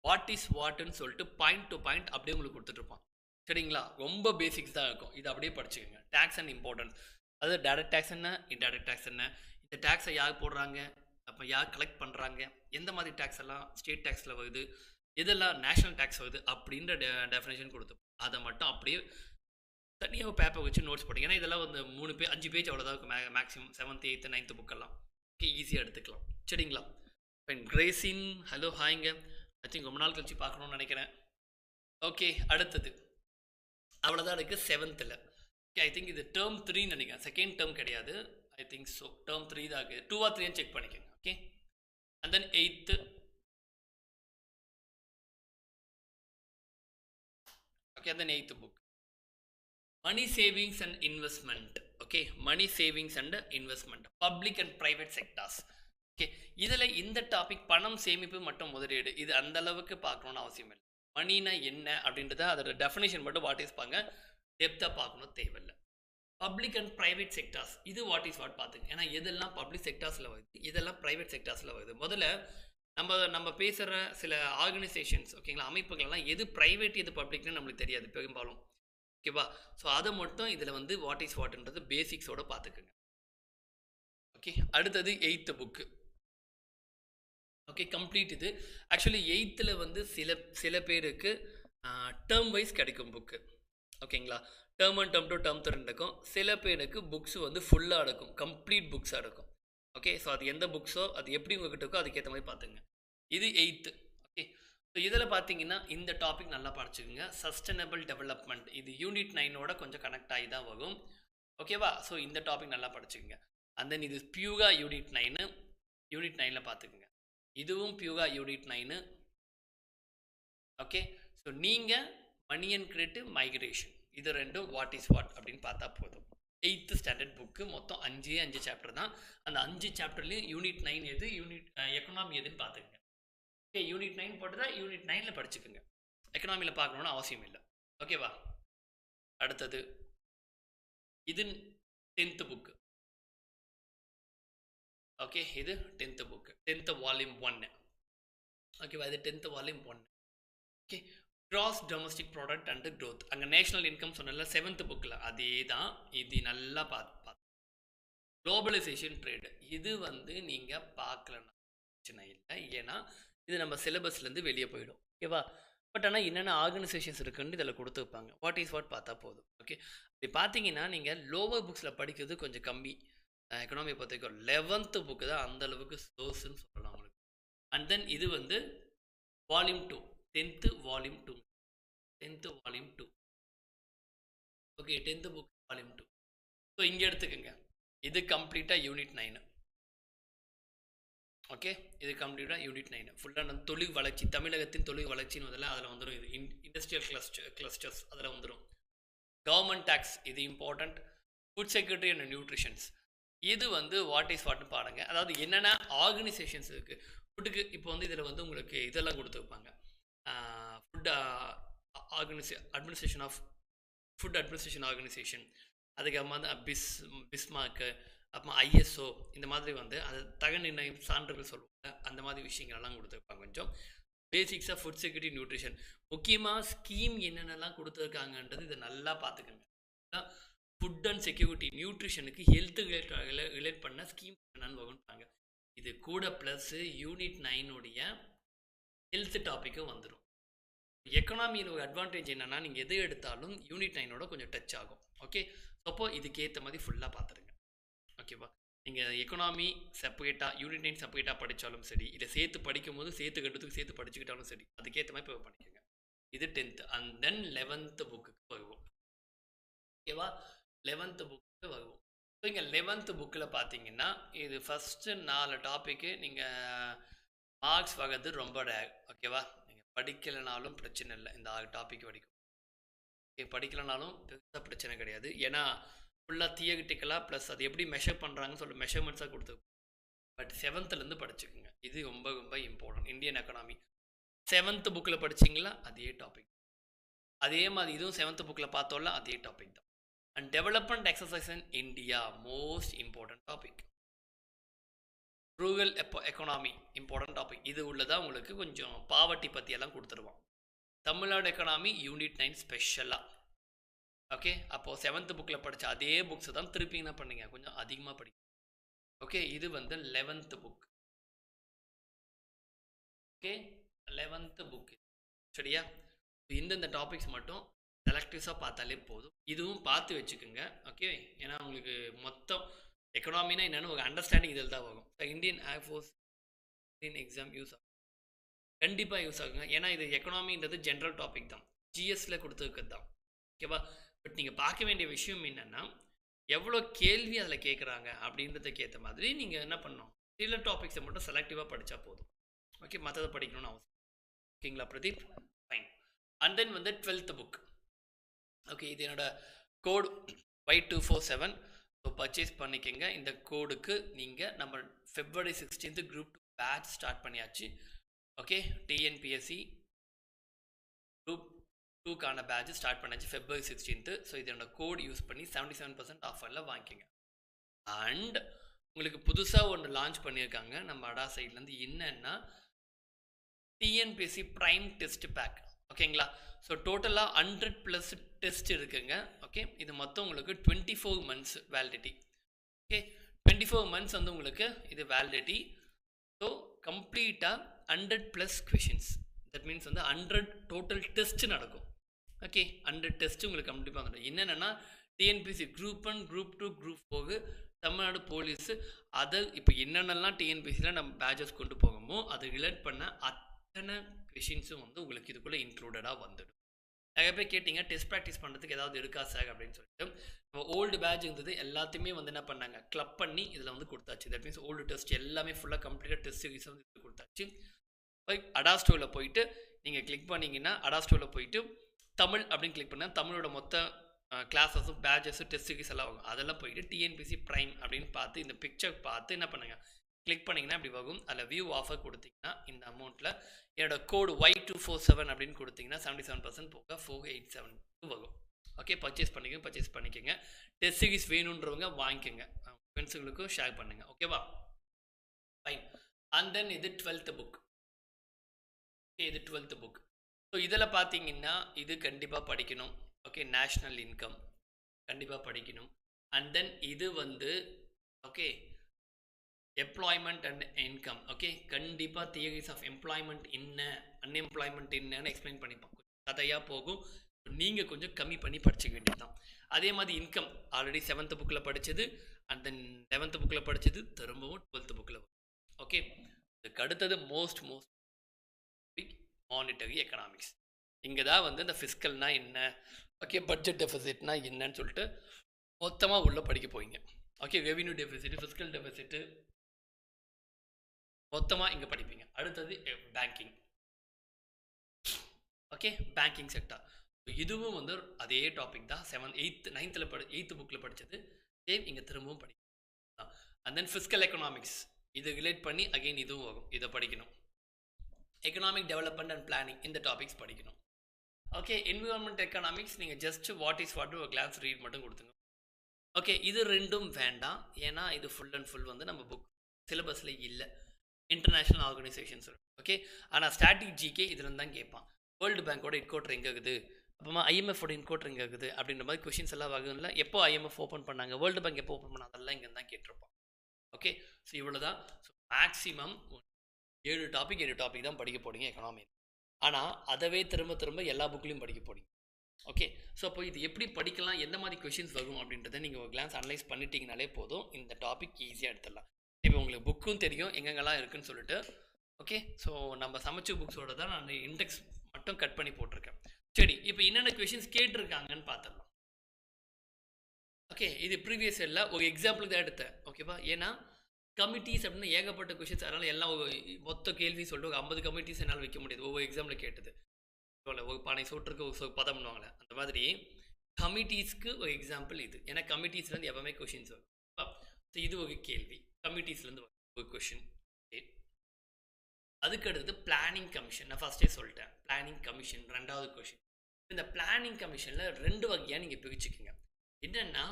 வாட் இஸ் வாட்னு சொல்லிட்டு பாயிண்ட் டு பாயிண்ட் அப்படியே உங்களுக்கு கொடுத்துட்ருப்பான், சரிங்களா? ரொம்ப பேசிக்ஸ் தான் இருக்கும். இது அப்படியே படிச்சுக்கோங்க. டேக்ஸ் அண்ட் இம்பார்ட்டன்ஸ், அது டைரக்ட் டேக்ஸ் என்ன, இன்டைரக்ட் டேக்ஸ் என்ன, இந்த டேக்ஸை யார் போடுறாங்க, அப்போ யார் கலெக்ட் பண்ணுறாங்க, எந்த மாதிரி டேக்ஸ் எல்லாம் ஸ்டேட் டேக்ஸில் வருது, இதெல்லாம் நேஷனல் டேக்ஸ் வருது அப்படின்ற டெஃபினேஷன் கொடுத்து அதை மட்டும் அப்படியே தனியாக பேப்பர் வச்சு நோட்ஸ் போட்டிங்க. ஏன்னா இதெல்லாம் வந்து 3 பேஜ் 5 பேஜ் அவ்வளோதான் இருக்கும் மேக்ஸிமம். 7th 8th 9th புக்கெல்லாம் ஓகே, ஈஸியாக எடுத்துக்கலாம், சரிங்களா? கிரேசின், ஹலோ, ஹாய்ங்க. ஐ திங்க் ரொம்ப நாள் கழிச்சு பார்க்கணுன்னு நினைக்கிறேன். ஓகே, அடுத்தது அவ்வளோதான் இருக்குது 7th. ஓகே, ஐ திங்க் இது term 3 நினைக்கிறேன், செகண்ட் டேர்ம் கிடையாது. ஐ திங்க் ஸோ term 3 தான் இருக்குது. 2 or 3 செக் பண்ணிக்கோங்க. Okay, and then 8th. Okay, and then 8th book money savings and investment. Okay, money savings and investment, public and private sectors. Okay, இதில் இந்த டாபிக் பணம் சேமிப்பு மற்றும் முதலீடு இது அந்த அளவுக்கு பார்க்கணுன்னு அவசியம் இல்லை. மணினா என்ன அப்படின்றத அதோட டெஃபினேஷன் மட்டும் வாட் இஸ் பாங்க, டெப்த்தாக பார்க்கணும் தேவையில்லை. பப்ளிக் அண்ட் ப்ரைவேட் செக்டார்ஸ் இது வாட் இஸ் வாட் பார்த்துங்க. ஏன்னா இதெல்லாம் பப்ளிக் செக்டார்ஸில் வருது, இதெல்லாம் ப்ரைவேட் செக்டார்ஸில் வருது. முதல்ல நம்ம பேசுகிற சில ஆர்கனைசேஷன்ஸ் ஓகேங்களா, அமைப்புகள்லாம் எது ப்ரைவேட் எது பப்ளிக்னு நம்மளுக்கு தெரியாது பெரும்பாலும். ஓகேவா? ஸோ அதை மட்டும் இதில் வந்து வாட் இஸ் வாட்ன்றது பேசிக்ஸோடு பார்த்துக்குங்க. ஓகே, அடுத்தது 8th புக்கு. Okay, complete. இது ஆக்சுவலி 8th வந்து சில பேருக்கு டேர்ம் வைஸ் கிடைக்கும் புக்கு. ஓகேங்களா, டேர்ம் 1 டேர்ம் 2 டேர்ம் 3 இருக்கும். சில பேருக்கு புக்ஸ் வந்து ஃபுல்லாக இருக்கும், கம்ப்ளீட் புக்ஸாக இருக்கும். ஓகே, ஸோ அது எந்த புக்ஸோ அது எப்படி உங்ககிட்ட இருக்கோ அதுக்கேற்ற மாதிரி பார்த்துங்க. இது 8th. ஓகே, ஸோ இதில் பார்த்தீங்கன்னா இந்த டாபிக் நல்லா படிச்சுக்கோங்க. சஸ்டைனபிள் டெவலப்மெண்ட் இது யூனிட் 9ஓட கொஞ்சம் கனெக்ட் ஆகி தான் வரும். ஓகேவா? ஸோ இந்த டாபிக் நல்லா படிச்சுக்கோங்க. அண்ட் தென் இது பியூகா யூனிட் 9. யூனிட் 9ல் பார்த்துக்குங்க. இதுவும் பியூகா யூனிட் 9. ஓகே, ஸோ நீங்கள் மணி அண்ட் கிரெடிட், மைக்ரேஷன் இது ரெண்டும் வாட் இஸ் வாட் அப்படின்னு பார்த்தா போதும். 8th ஸ்டாண்டர்ட் புக்கு மொத்தம் 5 சாப்டர் தான். அந்த 5 சாப்டர்லேயும் யூனிட் 9 எது, யூனிட் எக்கனாமி எதுன்னு பார்த்துக்குங்க. ஓகே, யூனிட் 9 போட்டுதான் யூனிட் 9ல் படிச்சுக்குங்க. எக்கனாமியில் பார்க்கணுன்னு அவசியம் இல்லை. ஓகேவா? அடுத்தது இது 10th புக்கு. ஓகே, இது 10th புக்கு, 10th வால்யூம் 1. ஓகேவா? இது 10th volume 1. Okay. Gross domestic product and growth. அங்கே நேஷனல் இன்கம் சொன்னல 7th புக்கில் அதே தான். இது நல்லா பார்த்து குளோபலைசேஷன் ட்ரேடு இது வந்து நீங்கள் பார்க்கலன்னா பிரச்சனை இல்லை, ஏன்னா இது நம்ம சிலபஸ்லேருந்து வெளியே போயிடும். ஓகேவா? பட் ஆனால் என்னென்ன ஆர்கனைசேஷன்ஸ் இருக்குன்னு இதில் கொடுத்து வைப்பாங்க. வாட் இஸ் வாட் பார்த்தா போதும். ஓகே. இப்படி பார்த்தீங்கன்னா நீங்கள் லோவர் புக்ஸில் படிக்கிறது கொஞ்சம் கம்மி. எக்கனாமி பொறுத்த வரைக்கும் 11th புக்கு தான் அந்தளவுக்கு சோர்ஸ்ன்னு சொல்லலாம் உங்களுக்கு. அண்ட் தென் இது வந்து volume 2, 10th volume 2, 10th volume 2. Okay, 10th book volume 2. So இங்கே எடுத்துக்கோங்க, இது கம்ப்ளீட்டாக யூனிட் 9. ஓகே, இது கம்ப்ளீட்டாக யூனிட் 9 ஃபுல்லாக நம்ம தொழில் வளர்ச்சி, தமிழகத்தின் தொழில் வளர்ச்சின்னு முதல்ல அதில் வந்துடும். இது இண்டஸ்ட்ரியல் கிளஸ்டர்ஸ் அதில் வந்துடும். கவர்மெண்ட் டேக்ஸ் இது important. Food security and nutritions இது வந்து வாட் இஸ் வாட்னு பாருங்க. அதாவது என்னென்ன ஆர்கனைசேஷன்ஸ் இருக்குது ஃபுட்டுக்கு. இப்போ வந்து இதில் வந்து உங்களுக்கு இதெல்லாம் கொடுத்துருப்பாங்க. Food administration of food administration organisation, அதுக்கப்புறமா வந்து பிஸ்மார்க்கு, அப்புறமா ஐஎஸ்ஓ, இந்த மாதிரி வந்து அது நிர்ணயம் சான்றுகள் சொல்லுவாங்க. அந்த மாதிரி விஷயங்கள்லாம் கொடுத்துருப்பாங்க. கொஞ்சம் பேசிக்ஸாக ஃபுட் செக்யூரிட்டி நியூட்ரிஷன், முக்கியமாக ஸ்கீம் என்னென்னலாம் கொடுத்துருக்காங்கன்றது இதை நல்லா பார்த்துக்கோங்க. ஃபுட் அண்ட் செக்யூரிட்டி நியூட்ரிஷனுக்கு ஹெல்த் ரிலேட் பண்ண ஸ்கீம் என்னன்னு வகுப்பாங்க. இது கூட ப்ளஸ் யூனிட் 9உடைய ஹெல்த் டாப்பிக்கும் வந்துடும். எக்கனாமியில் ஒரு அட்வான்டேஜ் என்னென்னா நீங்கள் எது எடுத்தாலும் யூனிட் 9ஓட கொஞ்சம் டச் ஆகும். ஓகே, அப்போ இதுக்கேற்ற மாதிரி ஃபுல்லாக பார்த்துருங்க. ஓகேவா? நீங்கள் எக்கனாமி செப்பரேட்டாக யூனிட் 9 செப்பரேட்டாக படித்தாலும் சரி, இதை சேர்த்து படிக்கும் போது சேர்த்து கட்டுறதுக்கு சேர்த்து படிச்சுக்கிட்டாலும் சரி, அதுக்கேற்ற மாதிரி இப்போ பண்ணிக்கோங்க. இது 10th. அண்ட் தென் 11th புக்குக்கு வருவோம். ஓகேவா? 11th புக்கு வருவோம். ஸோ இங்கே 11th புக்கில் பார்த்தீங்கன்னா இது ஃபஸ்ட்டு 4 டாப்பிக்கு நீங்கள் மார்க்ஸ் வர்றது ரொம்ப ரேர். ஓகேவா? நீங்கள் படிக்கலைனாலும் பிரச்சனை இல்லை, இந்த 6 டாபிக் வரைக்கும். ஓகே, படிக்கலைனாலும் பெருசாக பிரச்சனை கிடையாது. ஏன்னா ஃபுல்லாக தியரிட்டிக்கலாக ப்ளஸ் அது எப்படி மெஷர் பண்ணுறாங்கன்னு சொல்லி மெஷர்மெண்ட்ஸாக கொடுத்து. பட் 7th படிச்சுக்கோங்க. இது ரொம்ப ரொம்ப இம்பார்ட்டன்ட். இந்தியன் எக்கனாமி 7th புக்கில் படிச்சிங்களா அதே டாபிக். அதே மாதிரி இதுவும் 7th புக்கில் பார்த்தோம்ல அதே டாபிக் தான். And development exercise in India most important topic. Rural economy important topic. இது உள்ளதான் உங்களுக்கு கொஞ்சம் பாவர்ட்டி பற்றியெல்லாம் கொடுத்துருவான். தமிழ்நாடு எக்கனாமி யூனிட் 9 ஸ்பெஷலாக. ஓகே, அப்போது 7th புக்கில் படித்த அதே புக்ஸை தான் திருப்பி என்ன பண்ணுங்க, கொஞ்சம் அதிகமாக படிங்க. ஓகே, இது வந்து 11th book. Okay, 11th book சரியா? இந்தந்த டாபிக்ஸ் மட்டும் செலக்டிவ்ஸாக பார்த்தாலே போதும். இதுவும் பார்த்து வச்சுக்கோங்க. ஓகே, ஏன்னா உங்களுக்கு மொத்தம் எக்கனாமினா என்னென்னு ஒரு அண்டர்ஸ்டாண்டிங் இதில் தான் வரும். Indian air force Indian exam use ஆகும், கண்டிப்பாக யூஸ் ஆகுங்க. ஏன்னா இது எக்கனாமின்றது ஜென்ரல் டாபிக் தான், ஜிஎஸ்ல கொடுத்துருக்கிறது தான். ஓகேவா? பட் நீங்கள் பார்க்க வேண்டிய விஷயம் என்னென்னா எவ்வளோ கேள்வி அதில் கேட்குறாங்க அப்படின்றதுக்கு ஏற்ற மாதிரி நீங்கள் என்ன பண்ணணும், சில டாபிக்ஸை மட்டும் செலக்டிவாக படித்தா போதும். ஓகே, மற்றதை படிக்கணும்னு அவசியம். ஓகேங்களா பிரதீப்? ஃபைன். அண்ட் தென் வந்து 12th புக். ஓகே, இது என்னோட கோடு Y247. ஸோ பர்ச்சேஸ் பண்ணிக்கோங்க. இந்த கோடுக்கு நீங்கள் நம்ம February 16th Group 2 batch start பண்ணியாச்சு. ஓகே, டிஎன்பிஎஸ்சி Group 2க்கான பேட்ச் ஸ்டார்ட் பண்ணியாச்சு February 16th. ஸோ இதோட கோட் யூஸ் பண்ணி 77% ஆஃபரில் வாங்கிக்கோங்க. அண்ட் உங்களுக்கு புதுசாக ஒன்று லான்ச் பண்ணியிருக்காங்க நம்ம அடா சைட்லேருந்து. என்னன்னா டிஎன்பிஎஸ்சி ப்ரைம் டெஸ்ட் பேக். ஓகேங்களா? ஸோ டோட்டலாக 100+ டெஸ்ட் இருக்குங்க. ஓகே, இது மொத்தம் உங்களுக்கு 24 months வேலிடிட்டி. ஓகே, 24 months வந்து உங்களுக்கு இது வேலிடிட்டி. ஸோ கம்ப்ளீட்டாக 100+ கொஷின்ஸ். தட் மீன்ஸ் வந்து 100 டோட்டல் டெஸ்ட் நடக்கும். ஓகே, 100 டெஸ்ட் உங்களுக்கு கண்டிப்பாக வந்துடும். என்னென்னா TNPSC Group 1, Group 2, Group 4, Tamil Nadu police, அதை இப்போ என்னென்னலாம் டிஎன்பிஎஸ்சியில் நம்ம பேட்சஸ் கொண்டு போகமோ அதை ரிலேட் பண்ண அத்தனை கொஷின்ஸும் வந்து உங்களுக்கு இதுக்குள்ளே இன்க்ளூடடாக வந்துடும். நிறைய பேர் கேட்டிங்க டெஸ்ட் ப்ராக்டிஸ் பண்ணுறதுக்கு ஏதாவது இருக்கா சார் அப்படின்னு சொல்லிட்டு. நம்ம ஓல்டு பேட்ச் இருந்தது எல்லாத்தையுமே வந்து என்ன பண்ணாங்க, கிளப் பண்ணி இதில் வந்து கொடுத்தாச்சு. தட் மீன்ஸ் ஓல்டு டெஸ்ட் எல்லாமே ஃபுல்லாக கம்ப்ளீட்டாக டெஸ்ட் சீரிஸ் வந்து இது கொடுத்தாச்சு. அடா ஸ்டோரில் போயிட்டு நீங்கள் கிளிக் பண்ணிங்கன்னா அடா ஸ்டோரில் போயிட்டு தமிழ் அப்படின்னு கிளிக் பண்ணால் தமிழோட மொத்த கிளாஸஸும் பேட்சஸும் டெஸ்ட் சீரிஸ் எல்லாம் ஆகும். அதெல்லாம் போயிட்டு டிஎன்பிஎஸ்சி ப்ரைம் அப்படின்னு பார்த்து இந்த பிக்சர் பார்த்து என்ன பண்ணுங்கள், கிளிக் பண்ணிங்கன்னா இப்படி வரும். அதில் வியூ ஆஃபர் கொடுத்தீங்கன்னா இந்த அமௌண்ட்டில் என்னோட கோடு Y247 அப்படின்னு கொடுத்தீங்கன்னா 77% போக 487 வரும். ஓகே, பர்ச்சேஸ் பண்ணிக்கோங்க. டெஸ்ட் சீரிஸ் வேணுன்றவங்க வாங்கிக்கோங்க, ஃப்ரெண்ட்ஸுங்களுக்கும் ஷேர் பண்ணுங்கள். ஓகேவா? ஃபைன். அண்ட் தென் இது 12th புக். இது 12th புக். ஸோ இதில் பார்த்தீங்கன்னா இது கண்டிப்பாக படிக்கணும். ஓகே, நேஷ்னல் இன்கம் கண்டிப்பாக படிக்கணும். அண்ட் தென் இது வந்து okay employment and income. Okay, கண்டிப்பாக தியரிஸ் ஆஃப் எம்ப்ளாய்மெண்ட் என்ன, அன்எம்ப்ளாய்மெண்ட் என்னன்னு எக்ஸ்பிளைன் பண்ணிப்போம். கதையாக போகும், நீங்கள் கொஞ்சம் கம்மி பண்ணி படிச்சுக்க வேண்டியது தான். அதே மாதிரி இன்கம் ஆல்ரெடி 7th புக்கில் படித்தது, அண்ட் தென் 11th புக்கில் படித்தது, திரும்பவும் 12th புக்கில். ஓகே, இதுக்கு அடுத்தது மோஸ்ட் பிக் மானிட்டரி எக்கனாமிக்ஸ். இங்கே தான் வந்து இந்த ஃபிஸ்கல்னா என்ன, ஓகே பட்ஜெட் டெபிசிட்னா என்னன்னு சொல்லிட்டு மொத்தமாக உள்ளே படிக்க போவீங்க. Okay, revenue deficit, fiscal deficit மொத்தமாக இங்கே படிப்பீங்க. அடுத்தது பேங்கிங். Okay, banking sector. இதுவும் வந்து அதே டாபிக் தான். 7th 8th 9th புக்கில் படித்தது சேம் இங்கே திரும்பவும் படிக்கணும். அண்ட் தென் ஃபிஸ்கல் எக்கனாமிக்ஸ், இது ரிலேட் பண்ணி அகெயின் இதுவும் வரும், இதை படிக்கணும். எக்கனாமிக் டெவலப்மெண்ட் அண்ட் பிளானிங், இந்த டாபிக்ஸ் படிக்கணும். ஓகே, என்விரான்மெண்ட் எக்கனாமிக்ஸ் நீங்கள் ஜஸ்ட் வாட் இஸ் வாட் ஒரு கிளாஸ் ரீட் மட்டும் கொடுத்துங்க. ஓகே, இது ரெண்டும் வேண்டாம், ஏன்னா இது ஃபுல் அண்ட் ஃபுல் வந்து நம்ம புக் சிலபஸில் இல்லை, இன்டர்நேஷ்னல் ஆர்கனைசேஷன்ஸ். ஓகே, ஆனால் ஸ்டாட்டிக் ஜிகே இதில் தான் கேட்பான். வேர்ல்டு பேங்கோட இன்கோட்டர் எங்கே இருக்குது, அப்புறமா ஐஎம்எஃபோட இன்கோட்டர் எங்கே இருக்குது அப்படின்ற மாதிரி கொஷின்ஸ் எல்லாம் வகையில் எப்போ ஐஎம்எஃப் ஓப்பன் பண்ணாங்க, வேர்ல்டு பேங்க் எப்போ ஓப்பன் பண்ணாங்க, அதெல்லாம் இங்கே தான் கேட்டிருப்பான். ஓகே, ஸோ இவ்வளோ தான். ஸோ மேக்ஸிமம் 7 டாபிக் தான் படிக்க போகிறீங்க எக்கனாமி. ஆனால் அதவே திரும்ப எல்லா புக்லையும் படிக்க போகிறீங்க. ஓகே, ஸோ அப்போ இது எப்படி படிக்கலாம், எந்த மாதிரி கொஷின்ஸ் வரும் அப்படின்றத நீங்கள் ஒரு கிளான்ஸ் அனலைஸ் பண்ணிட்டீங்கனாலே போதும், இந்த டாபிக் ஈஸியாக எடுத்துடலாம். இப்போ உங்களுக்கு புக்கும் தெரியும் எங்கெங்கெல்லாம் இருக்குன்னு சொல்லிட்டு. ஓகே, ஸோ நம்ம சமைச்ச புக்ஸோட தான் நான் இண்டெக்ஸ் மட்டும் கட் பண்ணி போட்டிருக்கேன். சரி, இப்போ என்னென்ன கொஷின்ஸ் கேட்டிருக்காங்கன்னு பார்த்துடலாம். ஓகே, இது ப்ரீவியஸ் இயரில் ஒரு எக்ஸாம்பிள் தான் எடுத்தேன். ஓகேவா, ஏன்னா கமிட்டிஸ் அப்படின்னு ஏகப்பட்ட கொஷின்ஸ், அதனால் எல்லாம் மொத்த கேள்வி சொல்லிட்டு ஒரு 50 கமிட்டிஸ் என்னால் வைக்க முடியாது. ஒவ்வொரு எக்ஸாம்பிள் கேட்டது ஒரு பானை சோற்றுக்கு ஒரு பதம் பண்ணுவாங்களே, அந்த மாதிரி கமிட்டிஸ்க்கு ஒரு எக்ஸாம்பிள் இது. ஏன்னா கமிட்டிஸ்லேருந்து எப்பவுமே கொஷின்ஸ் வரும். ஸோ இது ஒரு கேள்வி, கமிட்டிஸ்லேருந்து ஒரு கொஷின். அதுக்கு அடுத்தது பிளானிங் கமிஷன். நான் ஃபர்ஸ்டே சொல்லிட்டேன், பிளானிங் கமிஷன் 2வது கொஷின். இந்த பிளானிங் கமிஷனில் 2 வகையாக நீங்கள் பிரிச்சுக்கோங்க. என்னென்னா,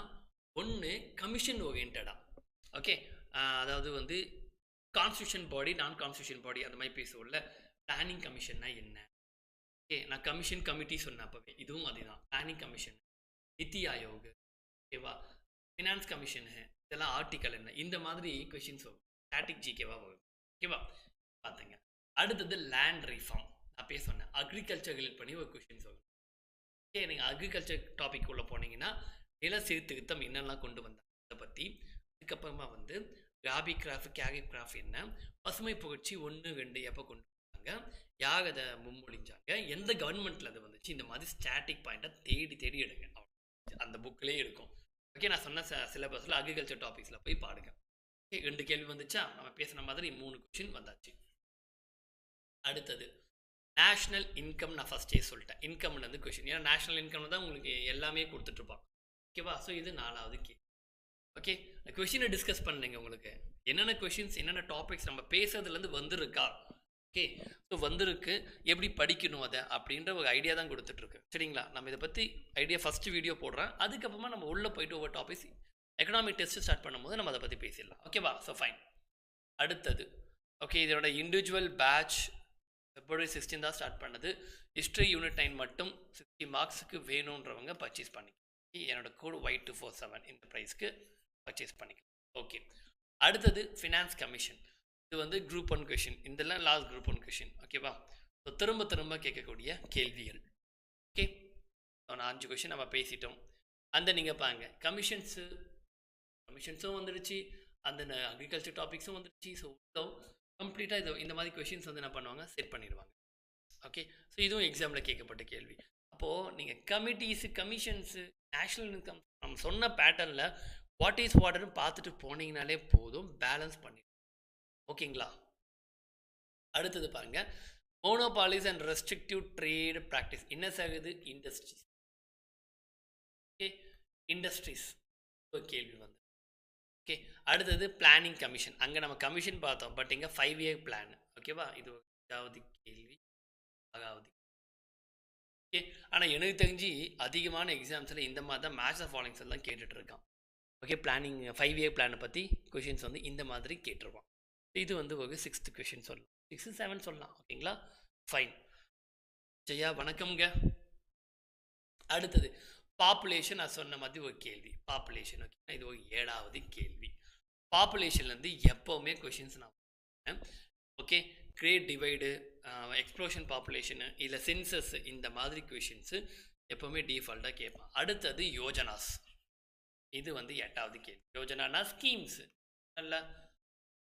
ஒன்று கமிஷன் ஓரியன்டாக. ஓகே, அதாவது வந்து கான்ஸ்டியூஷன் பாடி, நான் கான்ஸ்டியூஷன் பாடி அந்த மாதிரி பேசுவோம்ல. பிளானிங் கமிஷன்னா என்ன? ஓகே, நான் கமிஷன் கமிட்டி சொன்னேன் அப்போவே, இதுவும் அதுதான். பிளானிங் கமிஷன், நித்தி ஆயோக், ஓகேவா, ஃபினான்ஸ் கமிஷனு, இதெல்லாம் ஆர்டிக்கல் என்ன, இந்த மாதிரி கொஷின்ஸ் வரும். ஸ்டாட்டிக் ஜிகேவா வரும். ஓகேவா, பார்த்துங்க. அடுத்தது லேண்ட் ரிஃபார்ம். அப்பயே சொன்னேன், அக்ரிகல்ச்சர் ரிலேட் பண்ணி ஒரு கொஷின்ஸ் வரும். ஓகே, நீங்கள் அக்ரிகல்ச்சர் டாபிக் உள்ள போனீங்கன்னா நில சீர்திருத்தம் என்னெல்லாம் கொண்டு வந்தாங்க அதை பற்றி. அதுக்கப்புறமா வந்து ராபி கிராஃப்ட், கேரி கிராஃப்ட் என்ன, பசுமை புரட்சி 1, 2 எப்போ கொண்டு வந்தாங்க, யார் அதை முன்மொழிஞ்சாங்க, எந்த கவர்மெண்ட்டில் அது வந்துச்சு, இந்த மாதிரி ஸ்டாட்டிக் பாயிண்ட்டை தேடி எடுங்க. அந்த புக்கிலே இருக்கும். ஓகே, நான் சொன்ன சிலபஸில் அக்ரிகல்ச்சர் டாபிக்ஸில் போய் பாருங்க. ஓகே, 2 கேள்வி வந்துச்சா, நம்ம பேசின மாதிரி 3 கொஷின் வந்தாச்சு. அடுத்தது நேஷ்னல் இன்கம். நான் ஃபஸ்ட்டே சொல்லிட்டேன், இன்கம்லேருந்து கொஷின். ஏன்னா நேஷ்னல் இன்கம் தான் உங்களுக்கு எல்லாமே கொடுத்துட்ருப்பான். ஓகேவா, ஸோ இது 4வது கேள்வி. ஓகே, கொஷினை டிஸ்கஸ் பண்ணுங்க. உங்களுக்கு என்னென்ன கொஷின்ஸ், என்னென்ன டாபிக்ஸ் நம்ம பேசுறதுலேருந்து வந்திருக்கா. ஓகே, ஸோ வந்திருக்கு, எப்படி படிக்கணும் அதை அப்படின்ற ஒரு ஐடியா தான் கொடுத்துட்ருக்கு. சரிங்களா, நம்ம இதை பற்றி ஐடியா ஃபஸ்ட்டு வீடியோ போடுறேன். அதுக்கப்புறமா நம்ம உள்ளே போயிட்டு ஒவ்வொரு டாபிக்ஸ் எக்கனாமிக் டெஸ்ட்டு ஸ்டார்ட் பண்ணும்போது நம்ம அதை பற்றி பேசிடலாம். ஓகேவா, ஸோ ஃபைன். அடுத்தது ஓகே, இதோட இண்டிவிஜுவல் பேட்ச் February 16 தான் ஸ்டார்ட் பண்ணது. ஹிஸ்ட்ரி யூனிட் 9 மட்டும் 60 மார்க்ஸுக்கு வேணுன்றவங்க பர்ச்சேஸ் பண்ணிக்கலாம். என்னோட கோடு Y247 இந்த ப்ரைஸ்க்கு பர்ச்சேஸ் பண்ணிக்கலாம். ஓகே, அடுத்தது ஃபினான்ஸ் கமிஷன். இது வந்து குரூப் 1 கொஷின், இதெல்லாம் லாஸ்ட் குரூப் 1 கொஷின். ஓகேவா, ஸோ திரும்ப கேட்கக்கூடிய கேள்விகள். ஓகே, ஸோ நான் 5 கொஷின் நம்ம பேசிட்டோம். அந்த நீங்கள் பாருங்க, கமிஷன்ஸும் வந்துடுச்சு, அந்த அக்ரிகல்ச்சர் டாபிக்ஸும் வந்துடுச்சு. ஸோ கம்ப்ளீட்டாக இது இந்த மாதிரி கொஷின்ஸ் வந்து என்ன பண்ணுவாங்க, செட் பண்ணிடுவாங்க. ஓகே, ஸோ இதுவும் எக்ஸாமில் கேட்கப்பட்ட கேள்வி. அப்போது நீங்கள் கமிட்டிஸு, கமிஷன்ஸு, நேஷ்னல் இன்கம் நம்ம சொன்ன பேட்டர்னில் வாட் இஸ் வாட்னு பார்த்துட்டு போனீங்கனாலே போதும், பேலன்ஸ் பண்ணி. ஓகேங்களா, அடுத்தது பாருங்கள், மோனோபாலிஸ் அண்ட் ரெஸ்ட்ரிக்டிவ் ட்ரேட் ப்ராக்டிஸ். என்ன சாகுது, இண்டஸ்ட்ரீஸ். ஓகே, இண்டஸ்ட்ரீஸ் ஒரு கேள்வி வந்து. ஓகே, அடுத்தது பிளானிங் கமிஷன். அங்கே நம்ம கமிஷன் பார்த்தோம், பட் இங்கே 5 இயர் பிளான். ஓகேவா, இது 5வது கேள்வி, 6வது. ஓகே, ஆனால் எனக்கு தெரிஞ்சு அதிகமான எக்ஸாம்ஸில் இந்த மாதிரி தான் மேட்ச் ஆஃப் ஃபாலோயிங்ஸ் எல்லாம் கேட்டுட்ருக்கான். ஓகே, பிளானிங் 5 இயர் பிளானை பற்றி கொஷின்ஸ் வந்து இந்த மாதிரி கேட்டுருவான். இது வந்து ஒரு 6th கொஷின் சொல்லலாம், 6, 7 சொல்லலாம். ஓகேங்களா, ஃபைன். ஜெயா வணக்கம்ங்க. அடுத்தது பாப்புலேஷன். நான் சொன்ன மாதிரி ஒரு கேள்வி பாப்புலேஷன். ஓகே, இது ஒரு 7வது கேள்வி. பாப்புலேஷன்லேருந்து எப்போவுமே கொஷின்ஸ் நான் okay great divide, explosion population இல்லை சென்சஸ், இந்த மாதிரி கொஷின்ஸு எப்போவுமே டிஃபால்ட்டாக கேட்பான். அடுத்தது யோஜனாஸ். இது 8வது கேள்வி. யோஜனானா ஸ்கீம்ஸு. அல்ல,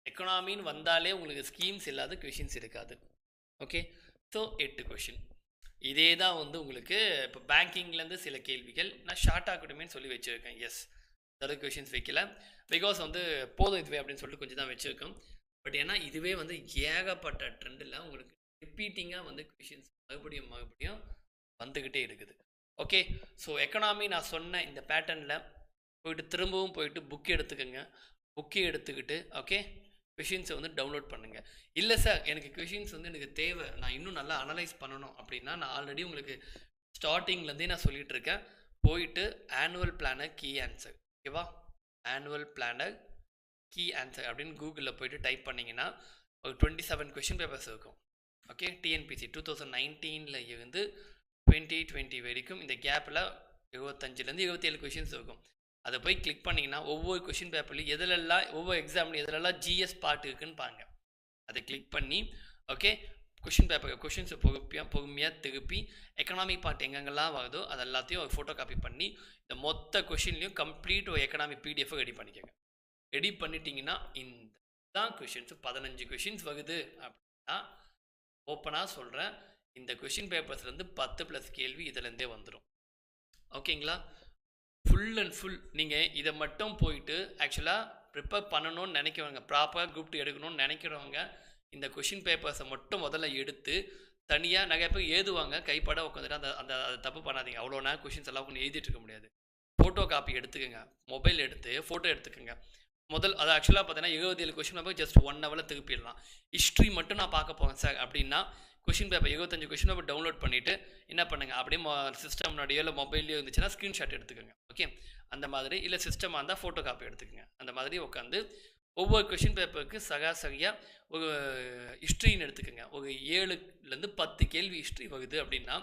எக்கனாமின்னு வந்தாலே உங்களுக்கு ஸ்கீம்ஸ் இல்லாத கொஷின்ஸ் இருக்காது. Okay, so 8 question. இதே தான் உங்களுக்கு இப்போ பேங்கிங்லேருந்து சில கேள்விகள் நான் ஷார்ட் ஆகட்டுமேன்னு சொல்லி வச்சுருக்கேன். எஸ், தடவை கொஷின்ஸ் வைக்கல, பிகாஸ் போதும் இதுவே அப்படின்னு சொல்லிட்டு கொஞ்சம் தான் வச்சுருக்கோம். பட் ஏன்னா இதுவே ஏகப்பட்ட ட்ரெண்டில் உங்களுக்கு ரிப்பீட்டிங்காக கொஷின்ஸ் மறுபடியும் வந்துக்கிட்டே இருக்குது. ஓகே, ஸோ எக்கனாமி நான் சொன்ன இந்த பேட்டர்னில் போயிட்டு திரும்பவும் போயிட்டு புக் எடுத்துக்கோங்க. புக்கை எடுத்துக்கிட்டு ஓகே கொஷின்ஸை டவுன்லோட் பண்ணுங்கள். இல்லை சார் எனக்கு கொஷின்ஸ் எனக்கு தேவை, நான் இன்னும் நல்லா அனலைஸ் பண்ணணும் அப்படின்னா நான் ஆல்ரெடி உங்களுக்கு ஸ்டார்டிங்லேருந்தே நான் சொல்லிகிட்டு இருக்கேன். போயிட்டு ஆனுவல் பிளானர் கீ ஆன்சர், ஓகேவா, ஆனுவல் பிளானர் கீ ஆன்சர் அப்படின்னு கூகுளில் போயிட்டு டைப் பண்ணிங்கன்னா ஒரு 27 கொஷின் பேப்பர்ஸ் இருக்கும். ஓகே, டிஎன்பிசி 2019 இருந்து 2020 வரைக்கும் இந்த கேப்பில் 75லேருந்து 27 கொஷின்ஸ் இருக்கும். அதை போய் கிளிக் பண்ணிங்கன்னா ஒவ்வொரு கொஷின் பேப்பர்லையும் எதிலெல்லாம் ஒவ்வொரு எக்ஸாம்லையும் எதிலெல்லாம் ஜிஎஸ் பார்ட் இருக்குன்னு பாருங்க. அதை கிளிக் பண்ணி ஓகே கொஷின் பேப்பர் கொஷின்ஸை பொறுமையாக திருப்பி எக்கனாமிக் பார்ட் எங்கெங்கெல்லாம் வருதோ அது எல்லாத்தையும் ஒரு ஃபோட்டோ காப்பி பண்ணி இந்த மொத்த கொஷின்லையும் கம்ப்ளீட் ஒரு எக்கனாமிக் பிடிஎஃப் ரெடி பண்ணிக்கோங்க. ரெடி பண்ணிட்டீங்கன்னா இந்த தான் கொஷின்ஸ் 15 கொஷின்ஸ் வருது அப்படின்னா ஓப்பனாக சொல்கிறேன், இந்த கொஷின் பேப்பர்ஸ்லேருந்து 10+ கேள்வி இதுலேருந்தே வந்துடும். ஓகேங்களா, ஃபுல் அண்ட் ஃபுல் நீங்கள் இதை மட்டும் போயிட்டு ஆக்சுவலாக ப்ரிப்பேர் பண்ணணும்னு நினைக்கிறவங்க, ப்ராப்பராக குரூப் 2 எடுக்கணும்னு நினைக்கிறவங்க இந்த கொஷின் பேப்பர்ஸை மட்டும் முதல்ல எடுத்து தனியாக நிறைய பேர் எழுதுவாங்க, கைப்பட உட்காந்துட்டு அந்த அதை தப்பு பண்ணாதீங்க. அவ்வளோ நேரம் கொஷின்ஸ் எல்லாம் ஒன்று எழுதிட்டு இருக்க முடியாது. ஃபோட்டோ காப்பி எடுத்துக்கோங்க, மொபைல் எடுத்து ஃபோட்டோ எடுத்துக்கோங்க. அது ஆக்சுவலாக பார்த்தீங்கன்னா 27 கொஷின் பேப்பர் ஜஸ்ட் 1 ஹவரில் திருப்பிடலாம். ஹிஸ்ட்ரி மட்டும் நான் பார்க்க போகிறேன் சார் அப்படின்னா question paper 25 question paper download பண்ணிவிட்டு என்ன பண்ணுங்கள், அப்படியே சிஸ்டம் முன்னாடியோ இல்லை மொபைல்லையோ இருந்துச்சுன்னா ஸ்க்ரீன்ஷாட் எடுத்துக்கோங்க. ஓகே, அந்த மாதிரி இல்லை சிஸ்டமாக இருந்தால் ஃபோட்டோ காப்பி எடுத்துக்கோங்க. அந்த மாதிரி உட்காந்து ஒவ்வொரு கொஷின் பேப்பருக்கு சராசரியாக ஒரு ஹிஸ்ட்ரின்னு எடுத்துக்கோங்க. ஒரு 7லேருந்து 10 கேள்வி ஹிஸ்ட்ரி வருது அப்படின்னா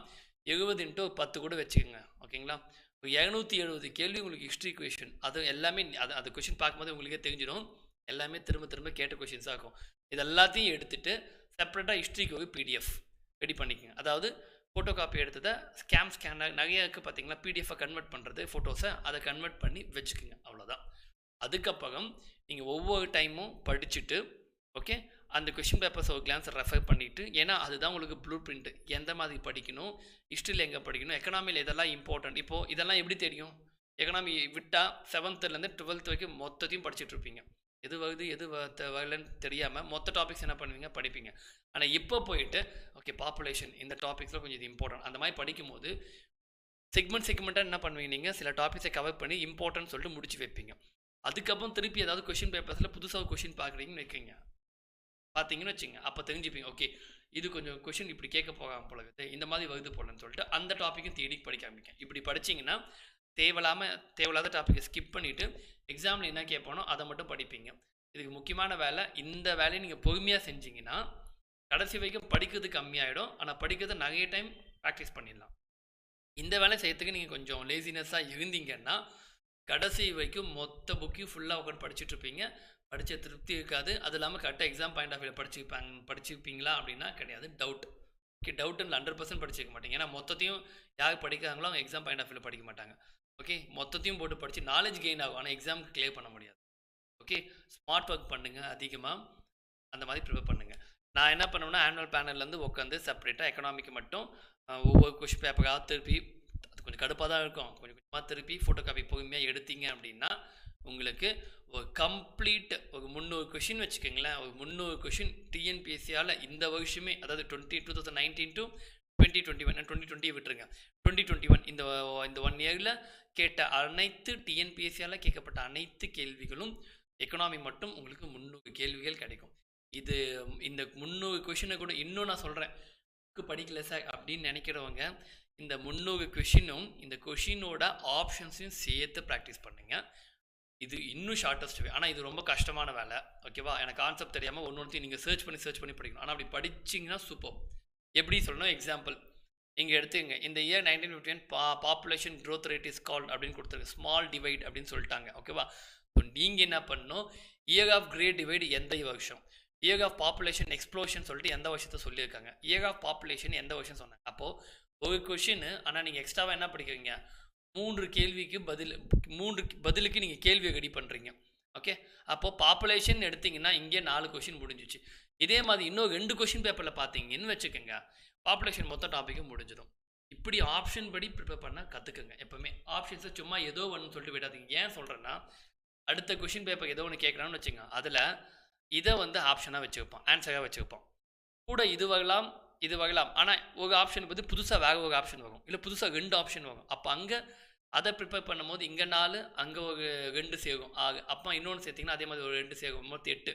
70 × 10 கூட வச்சுக்கோங்க. ஓகேங்களா, ஒரு 270 கேள்வி உங்களுக்கு ஹிஸ்ட்ரி கொஷின். அது எல்லாமே அது கொஷின் பார்க்கும்போது உங்களுக்கே தெரிஞ்சிடும், எல்லாமே திரும்ப திரும்ப கேட்ட கொஷின்ஸாக இருக்கும். இது எல்லாத்தையும் எடுத்துகிட்டு செப்பரேட்டாக ஹிஸ்ட்ரிக்கு ஒரு பிடிஎஃப் ரெடி பண்ணிக்கோங்க. அதாவது ஃபோட்டோ காப்பி எடுத்ததை ஸ்கேனர் நிறைய இருக்குது பார்த்தீங்களா, பிடிஎஃபாக கன்வெர்ட் பண்ணுறது ஃபோட்டோஸை, அதை கன்வெர்ட் பண்ணி வச்சுக்கோங்க. அவ்வளோதான். அதுக்கப்புறம் நீங்கள் ஒவ்வொரு டைமும் படிச்சுட்டு ஓகே அந்த கொஷின் பேப்பர்ஸ் ஒரு கிளான்ஸ் ரெஃபர் பண்ணிவிட்டு, ஏன்னா அதுதான் உங்களுக்கு ப்ளூ பிரிண்ட், எந்த மாதிரி படிக்கணும், ஹிஸ்ட்ரியில் எங்கே படிக்கணும், எக்கனாமியில் இதெல்லாம் இம்பார்ட்டன்ட். இப்போது இதெல்லாம் எப்படி தெரியும், எக்கனாமி விட்டால் 7th-லேருந்து 12th வரைக்கும் மொத்தத்தையும் படிச்சுட்ருப்பீங்க. எது வருது எது வரலன்னு தெரியாமல் மொத்த டாபிக்ஸ் என்ன பண்ணுவீங்க, படிப்பீங்க. ஆனால் இப்போ போயிட்டு ஓகே பாப்புலேஷன் இந்த டாபிக்ஸில் கொஞ்சம் இது இம்பார்ட்டன்ட், அந்த மாதிரி படிக்கும்போது செக்மெண்ட்டாக என்ன பண்ணுவீங்க, நீங்கள் சில டாபிக்ஸை கவர் பண்ணி இம்பார்ட்டன்ட் சொல்லிட்டு முடிச்சு வைப்பீங்க. அதுக்கப்புறம் திருப்பி ஏதாவது கொஷின் பேப்பர்ஸில் புதுசாக ஒரு கொஷின் பார்க்குறீங்கன்னு வைக்கிங்க, பார்த்தீங்கன்னு வச்சுங்க, அப்போ தெரிஞ்சுப்பீங்க ஓகே இது கொஞ்சம் கொஷின் இப்படி கேட்க போகாம போல இந்த மாதிரி வருது போலன்னு சொல்லிட்டு அந்த டாப்பிக்கும் தேடி படிக்க ஆரம்பிங்க. இப்படி படிச்சிங்கன்னா தேவையில்லாத டாப்பிக்கை ஸ்கிப் பண்ணிவிட்டு எக்ஸாமில் என்ன கேட்பானோ அதை மட்டும் படிப்பீங்க. இதுக்கு முக்கியமான வேலை, இந்த வேலையை நீங்கள் பொறுமையாக செஞ்சிங்கன்னா கடைசி வரைக்கும் படிக்கிறது கம்மியாகிடும், ஆனால் படிக்கிறது நிறைய டைம் ப்ராக்டிஸ் பண்ணிடலாம். இந்த வேலை செய்யறதுக்கு நீங்கள் கொஞ்சம் லேசினஸ்ஸாக இருந்தீங்கன்னா கடைசி வரைக்கும் மொத்த புக்கையும் ஃபுல்லாக உட்காந்து படிச்சுட்ருப்பீங்க, படித்த திருப்தி இருக்காது. அது இல்லாமல் கரெக்டாக எக்ஸாம் பாயிண்ட் ஆஃப் வியூவில் படிச்சுப்பீங்களா அப்படின்னா கிடையாது, டவுட். ஓகே, டவுட்டுன்னு 100% படிச்சிக்க மாட்டீங்க, ஏன்னா மொத்தத்தையும் யார் படிக்கிறாங்களோ அவங்க எக்ஸாம் பாயிண்ட் ஆஃப் வியூவில் படிக்க மாட்டாங்க. ஓகே, மொத்தத்தையும் போட்டு படித்து நாலேஜ் கெயின் ஆகும், ஆனால் எக்ஸாமுக்கு கிளியர் பண்ண முடியாது. ஓகே, ஸ்மார்ட் ஒர்க் பண்ணுங்கள், அதிகமாக அந்த மாதிரி ப்ரிப்பேர் பண்ணுங்கள். நான் என்ன பண்ணுவேன்னா ஆனுவல் பேனல்லேருந்து உட்காந்து செப்பரேட்டாக எக்கனாமிக்கு மட்டும் ஒவ்வொரு கொஷின் பேப்பராக திருப்பி, அது கொஞ்சம் கடுப்பாக தான் இருக்கும், கொஞ்சம் கொஞ்சமாக திருப்பி ஃபோட்டோ காப்பி பொறுமையாக எடுத்தீங்க அப்படின்னா உங்களுக்கு ஒரு கம்ப்ளீட் ஒரு 300 கொஷின் வச்சுக்கோங்களேன். ஒரு 300 கொஷின் டிஎன்பிஎஸ்சியால் இந்த வருஷமே, அதாவது 2019 to 2021 2020 விட்டுருங்க, 2021 இந்த 1 இயரில் கேட்ட அனைத்து டிஎன்பிஎஸ்சியால் கேட்கப்பட்ட அனைத்து கேள்விகளும் எக்கனாமி மட்டும் உங்களுக்கு 300 கேள்விகள் கிடைக்கும். இந்த 300 கொஷினை கூட இன்னும் நான் சொல்கிறேன், புக்கு படிக்கல சார் அப்படின்னு நினைக்கிறவங்க இந்த 300 கொஷினும் இந்த கொஷினோட ஆப்ஷன்ஸையும் சேர்த்து ப்ராக்டிஸ் பண்ணுங்கள். இது இன்னும் ஷார்ட்டஸ்ட் வே, ஆனால் இது ரொம்ப கஷ்டமான வேலை. ஓகேவா, எனக்கு கான்செப்ட் தெரியாமல் ஒன்றொருத்தையும் நீங்கள் சர்ச் பண்ணி படிக்கணும். ஆனால் அப்படி படிச்சிங்கன்னா சூப்பர். எப்படி சொல்லணும் எக்ஸாம்பிள் இங்கே எடுத்துங்க இந்த year 1951 population growth rate is called அப்படின்னு கொடுத்துருக்கு ஸ்மால் டிவைட் அப்படின்னு சொல்லிட்டாங்க ஓகேவா. ஸோ நீங்கள் என்ன பண்ணணும் இயர் ஆஃப் கிரேட் டிவைடு எந்த வருஷம், இயர் ஆஃப் பாப்புலேஷன் எக்ஸ்ப்ளோஷன் சொல்லிட்டு எந்த வருஷத்தை சொல்லியிருக்காங்க, இயர் ஆஃப் பாப்புலேஷன் எந்த வருஷம் சொன்னாங்க. அப்போது ஒரு கொஷின் ஆனால் நீங்கள் எக்ஸ்ட்ராவாக என்ன படிக்கிறீங்க 3 கேள்விக்கு பதிலுக்கு நீங்கள் கேள்வியை ரெடி பண்ணுறீங்க ஓகே. அப்போது பாப்புலேஷன் எடுத்திங்கன்னா இங்கே 4 கொஷின் முடிஞ்சிச்சு. இதே மாதிரி இன்னும் 2 கொஷின் பேப்பரில் பார்த்தீங்கன்னு வச்சுக்கோங்க பாப்புலேஷன் மொத்த டாப்பிக்கும் முடிஞ்சிடும். இப்படி ஆப்ஷன் படி ப்ரிப்பேர் பண்ண கற்றுக்குங்க. எப்போவுமே ஆப்ஷன்ஸை சும்மா ஏதோ ஒன்று சொல்லிட்டு விடாதீங்க. ஏன் சொல்கிறேன்னா அடுத்த கொஷின் பேப்பர் ஏதோ ஒன்று கேட்குறான்னு வச்சுங்க அதில் இதை வந்து ஆப்ஷனாக வச்சுருப்பான் ஆன்சராக வச்சுருப்பான் கூட இது வரலாம் ஆனால் ஒரு ஆப்ஷன் பற்றி புதுசாக வேறு ஒரு ஆப்ஷன் வரும் இல்லை புதுசாக 2 ஆப்ஷன் வரும். அப்போ அங்கே அதை ப்ரிப்பேர் பண்ணும்போது இங்கே 4 அங்கே ஒரு 2 சேரும் 6 அப்போ இன்னொன்று சேர்த்திங்கன்னா அதே மாதிரி ஒரு 2 சேரும் மொத்தம் 8.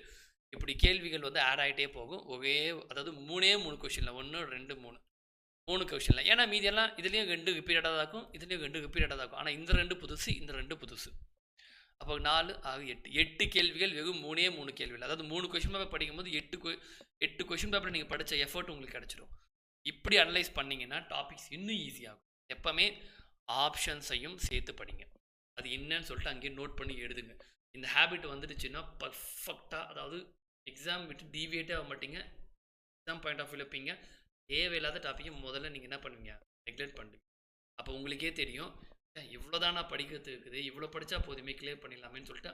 இப்படி கேள்விகள் வந்து ஆட் ஆகிட்டே போகும். அதாவது 3 கொஷினில் 1 2 3 கொஷினில். ஏன்னா மீதியெல்லாம் இதுலேயும் 2 ரிப்பீட்டடாக தான் இருக்கும் இதுலேயும் 2 ரிப்பீட்டடாக தான் இருக்கும். ஆனால் இந்த 2 புதுசு இந்த 2 புதுசு. அப்போ 4 6 8 கேள்விகள் வெறும் 3 கேள்விகள். அதாவது 3 கொஷின் பேப்பர் படிக்கும்போது 8 கொஷின் பேப்பர் நீங்கள் படித்த எஃபர்ட் உங்களுக்கு கிடச்சிடும். இப்படி அனலைஸ் பண்ணிங்கன்னா டாபிக்ஸ் இன்னும் ஈஸியாகும். எப்போவுமே ஆப்ஷன்ஸையும் சேர்த்து படிங்க. அது என்னன்னு சொல்லிட்டு அங்கேயே நோட் பண்ணி எழுதுங்க. இந்த ஹேபிட் வந்துடுச்சுன்னா பர்ஃபெக்டாக அதாவது எக்ஸாம் விட்டு டீவியேட்டே ஆக மாட்டீங்க. எக்ஸாம் பாயிண்ட் ஆஃப் வியூ வைப்பீங்க. தேவையில்லாத டாப்பிக்கை முதல்ல நீங்கள் என்ன பண்ணுவீங்க நெக்லெக்ட் பண்ணுவீங்க. அப்போ உங்களுக்கே தெரியும் இவ்வளோதான் நான் படிக்கிறது இருக்குது இவ்வளோ படித்தா போதுமே கிளியர் பண்ணிடலாமேன்னு சொல்லிட்டு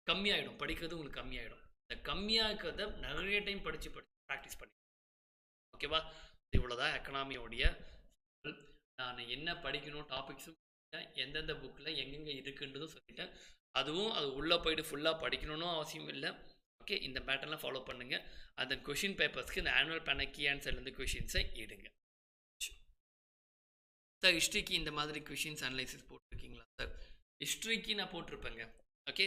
கம்மியாயிடும். படிக்கிறது உங்களுக்கு கம்மியாயிடும். இந்த கம்மியாக இருக்கிறத நிறைய டைம் படித்து ப்ராக்டிஸ் பண்ணி ஓகேவா. இவ்வளோதான் எக்கனாமியோடைய. நான் என்ன படிக்கணும் டாபிக்ஸும் எந்தெந்த புக்கில் எங்கெங்கே இருக்குன்றதும் சொல்லிட்டேன். அதுவும் அது உள்ளே போய்ட்டு ஃபுல்லாக படிக்கணும்னு அவசியம் இல்லை ஓகே. இந்த பேட்டர்லாம் ஃபாலோ பண்ணுங்கள். அந்த கொஷின் பேப்பர்ஸ்க்கு இந்த ஆனுவல் பேன கீ ஆன்சர்லேருந்து கொஷின்ஸை எடுங்க. சார் ஹிஸ்ட்ரிக்கு இந்த மாதிரி கொஷின்ஸ் அனலைசிஸ் போட்டிருக்கீங்களா சார்? ஹிஸ்ட்ரிக்கு நான் போட்டிருப்பேங்க ஓகே.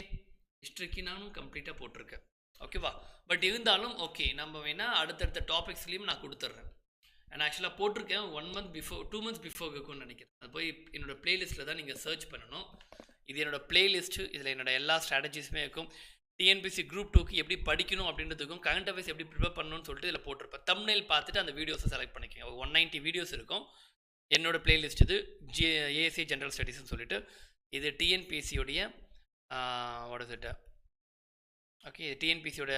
ஹிஸ்ட்ரிக்கு நானும் கம்ப்ளீட்டாக போட்டிருக்கேன் ஓகேவா. பட் இருந்தாலும் ஓகே நம்ம வேணால் அடுத்தடுத்த டாபிக்ஸ்லேயும் நான் கொடுத்துட்றேன். நான் ஆக்சுவலாக போட்டிருக்கேன் 1 month பிஃபோர் 2 months பிஃபோர் இருக்கும்னு நினைக்கிறேன். அது போய் என்னோடய ப்ளேலிஸ்ட்டில் தான் நீங்கள் சர்ச் பண்ணணும். இது என்னோடய ப்ளேலிஸ்ட்டு. இதில் என்னோடய எல்லா ஸ்ட்ராட்டஜிஸுமே இருக்கும். டிஎன்பிசி குரூப் 2க்கு எப்படி படிக்கணும் அப்படின்றதுக்கும் கரண்ட் அஃபேர்ஸ் எப்படி ப்ரிப்பேர் பண்ணணும்னு சொல்லிட்டு இதில் போட்டிருப்பேன். தம்ப்நெயில் பார்த்துட்டு அந்த வீடியோஸை செலக்ட் பண்ணிக்கோங்க. ஒரு 190 வீடியோஸ் இருக்கும். என்னோட பிளேலிஸ்ட் இது ஏஎஸ்சி ஜென்ரல் ஸ்டடீஸ்னு சொல்லிட்டு. இது டிஎன்பிசியோடைய வாட் இஸ் இட் ஓகே. இது டிஎன்பிசியோட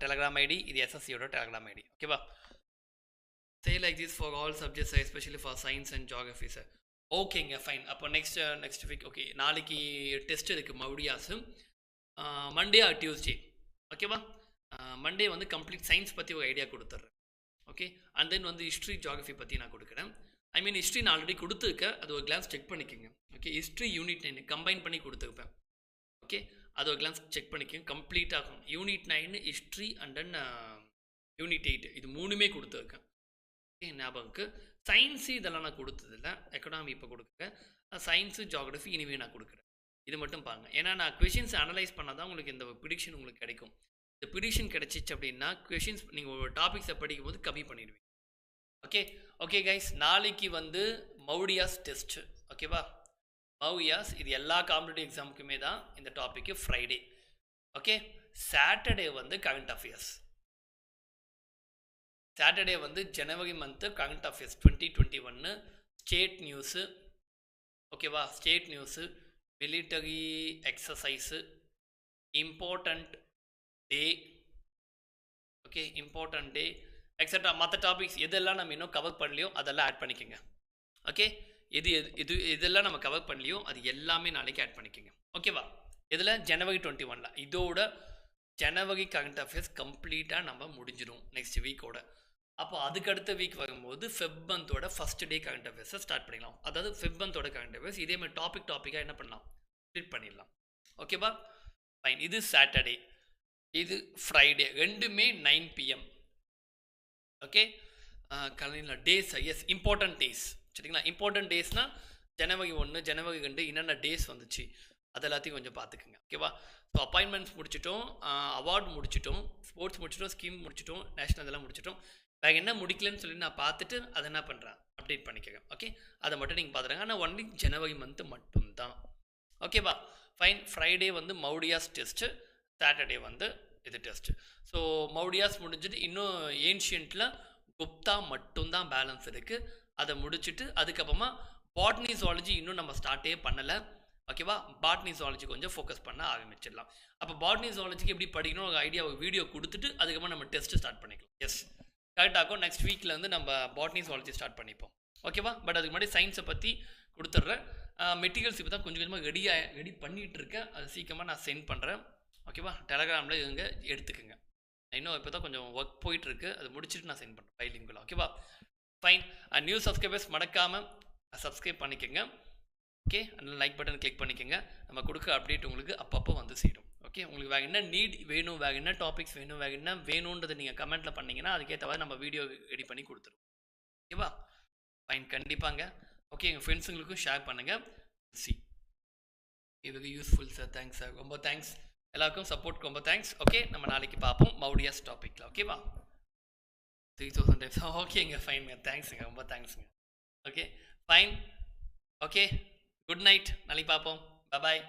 டெலகிராம் ஐடி, இது எஸ்எஸ்சியோட டெலகிராம் ஐடி ஓகேவா. Say like this for all subjects especially for science and geography sir. ஓகேங்க ஃபைன். அப்போ நெக்ஸ்ட் வீக் ஓகே. நாளைக்கு டெஸ்ட் இருக்குது மவுடியாஸு. மண்டே ஆர் டியூஸ்டே ஓகேவா. மண்டே வந்து கம்ப்ளீட் சயின்ஸ் பற்றி ஒரு ஐடியா கொடுத்துட்றேன் ஓகே. அண்ட் தென் வந்து ஹிஸ்ட்ரி ஜியாகிரஃபி பற்றி நான் கொடுக்குறேன். ஐ மீன் ஹிஸ்ட்ரி நான் ஆல்ரெடி கொடுத்துருக்கேன். அது ஒரு கிளான்ஸ் செக் பண்ணிக்கோங்க ஓகே. ஹிஸ்ட்ரி யூனிட் 9 கம்பைன் பண்ணி கொடுத்துருப்பேன் ஓகே. அது ஒரு கிளான்ஸ் செக் பண்ணிக்கோங்க. கம்ப்ளீட் ஆகும். Unit 9 history and then unit 8 இது 3மே கொடுத்துருக்கேன் ஓகே. ஞாபகம்க்கு சயின்ஸு இதெல்லாம் நான் கொடுத்ததில்ல. எக்கனாமி இப்போ கொடுக்குறேன். சயின்ஸு ஜியாகிரஃபி இனிமேல் நான் கொடுக்குறேன். இது மட்டும் பாருங்கள். ஏன்னா நான் கொஷின்ஸ் அனலைஸ் பண்ணால் தான் உங்களுக்கு இந்த ப்ரிடிக்ஷன் உங்களுக்கு கிடைக்கும். இந்த ப்ரிடிக்ஷன் கிடைச்சிச்சு அப்படின்னா கொஷின்ஸ் நீங்கள் ஒரு டாபிக்ஸை படிக்கும் போது கம்மி பண்ணிடுவீங்க ஓகே. ஓகே கைஸ், நாளைக்கு வந்து மவுடியாஸ் டெஸ்ட்டு ஓகேவா. மவுடியாஸ் இது எல்லா காம்படிட்டிவ் எக்ஸாமுக்குமே தான் இந்த டாப்பிக்கு. Friday okay. சாட்டர்டே வந்து கரண்ட் அஃபேர்ஸ். சாட்டர்டே வந்து ஜனவரி month current affairs 2021 state news ஓகேவா. State news, military exercise, important day okay. Important day extra மற்ற டாபிக்ஸ் எதெல்லாம் நம்ம இன்னும் கவர் பண்ணலையோ அதெல்லாம் ஆட் பண்ணிக்கோங்க ஓகே. இதெல்லாம் நம்ம கவர் பண்ணலையோ அது எல்லாமே நாளைக்கு ஆட் பண்ணிக்கோங்க ஓகேவா. இதில் ஜனவரி 21 இதோட ஜனவரி கரண்ட் அஃபேர்ஸ் கம்ப்ளீட்டாக நம்ம முடிஞ்சிடும் நெக்ஸ்ட் வீக்கோட. அப்போ அதுக்கடுத்த வீக் வரும்போது ஃபெப் மந்தோட ஃபஸ்ட் டே கரண்ட் அஃபேர்ஸை ஸ்டார்ட் பண்ணிடலாம். அதாவது ஃபெப் மந்தோட கரண்ட் அஃபேர்ஸ் இதே மாதிரி டாப்பிக்காக என்ன பண்ணலாம் ஸ்ப்ளிட் பண்ணிடலாம் ஓகேவா. ஃபைன். இது சாட்டர்டே, இது ஃப்ரைடே, ரெண்டுமே 9 PM ஓகே. கலைஞர் டேஸ் எஸ் இம்பார்ட்டன்ட் டேஸ் சரிங்களா. இம்பார்ட்டன்ட் டேஸ்னால் ஜனவரி 1 ஜனவரி 2 என்னென்ன டேஸ் வந்துச்சு அது எல்லாத்தையும் கொஞ்சம் பார்த்துக்குங்க ஓகேவா. ஸோ அப்பாயின்மெண்ட்ஸ் முடிச்சிட்டோம், அவார்டு முடிச்சிட்டோம், ஸ்போர்ட்ஸ் முடிச்சிட்டோம், ஸ்கீம் முடிச்சிட்டோம், நேஷனல் இதெல்லாம் முடிச்சிட்டோம். வேறு என்ன முடிக்கலன்னு சொல்லி நான் பார்த்துட்டு அதை என்ன பண்ணுறேன் அப்டேட் பண்ணிக்கோங்க ஓகே. அதை மட்டும் நீங்கள் பார்த்துருங்க. ஆனால் ஒன்லி ஜனவரி மந்த்து மட்டும்தான் ஓகேவா. ஃபைன். ஃப்ரைடே வந்து மவுடியாஸ் டெஸ்ட்டு, சாட்டர்டே வந்து இது டெஸ்ட்டு. ஸோ மவுடியாஸ் முடிஞ்சுட்டு இன்னும் ஏன்ஷியன்ட்டில் குப்தா மட்டும்தான் பேலன்ஸ் இருக்குது. அதை முடிச்சுட்டு அதுக்கப்புறமா பாட்னி ஜுவாலஜி இன்னும் நம்ம ஸ்டார்ட்டே பண்ணலை. ஓகேவா? பாட்னி ஜுவாலஜி கொஞ்சம் ஃபோக்கஸ் பண்ண ஆரம்பிச்சிடலாம். அப்போ பாட்னி ஜுவாலஜிக்கு எப்படி படிக்கணும் ஒரு ஐடியா வீடியோ கொடுத்துட்டு அதுக்கப்புறம் நம்ம டெஸ்ட்டு ஸ்டார்ட் பண்ணிக்கலாம். எஸ், கரெக்டாகும். நெக்ஸ்ட் வீக்கில் வந்து நம்ம பாட்னி ஜுவாலஜி ஸ்டார்ட் பண்ணிப்போம். ஓகேவா? பட் அதுக்கு முன்னாடி சயின்ஸை பற்றி கொடுத்துட்றேன். மெட்டீரியல்ஸ் இப்போ தான் கொஞ்சம் கொஞ்சமாக ரெடி பண்ணிகிட்டு இருக்கேன். அது சீக்கிரமாக நான் சென்ட் பண்ணுறேன். ஓகேவா? டெலகிராமில் இவங்க எடுத்துக்கோங்க. இன்னும் இப்போ தான் கொஞ்சம் ஒர்க் போயிட்டுருக்கு. அது முடிச்சுட்டு நான் சென்ட் பண்ணுறேன் பைலிங்குள்ள. ஓகேவா? ஃபைன். நியூ சப்ஸ்கிரைபர்ஸ் மறக்காமல் சப்ஸ்கிரைப் பண்ணிக்கோங்க. ஓகே, அதனால் லைக் பட்டன் கிளிக் பண்ணிக்கோங்க. நம்ம கொடுக்குற அப்டேட் உங்களுக்கு அப்பப்போ வந்து சேரும். ஓகே, உங்களுக்கு வேறு என்ன நீட் வேணும், வேறு என்ன டாபிக்ஸ் வேணும், வேறு என்ன வேணுன்றதை நீங்கள் கமெண்ட்டில் பண்ணிங்கன்னா அதுக்கேற்ற மாதிரி நம்ம வீடியோ ரெடி பண்ணி கொடுத்துருவோம். ஓகேவா? ஃபைன், கண்டிப்பாங்க. ஓகே, எங்கள் ஃப்ரெண்ட்ஸுங்களுக்கும் ஷேர் பண்ணுங்கள். சி இது யூஸ்ஃபுல் சார். தேங்க்ஸ் சார், ரொம்ப தேங்க்ஸ். எல்லாருக்கும் சப்போர்ட் ரொம்ப தேங்க்ஸ். ஓகே, நம்ம நாளைக்கு பார்ப்போம் மவுடியாஸ் டாப்பிக்கில். ஓகேவா? 3000 டைம்ஸ். ஓகேங்க, ஃபைனுங்க, தேங்க்ஸுங்க, ரொம்ப தேங்க்ஸுங்க. Okay, fine. Okay, good night. நாளைக்கு பார்ப்போம். பாய்.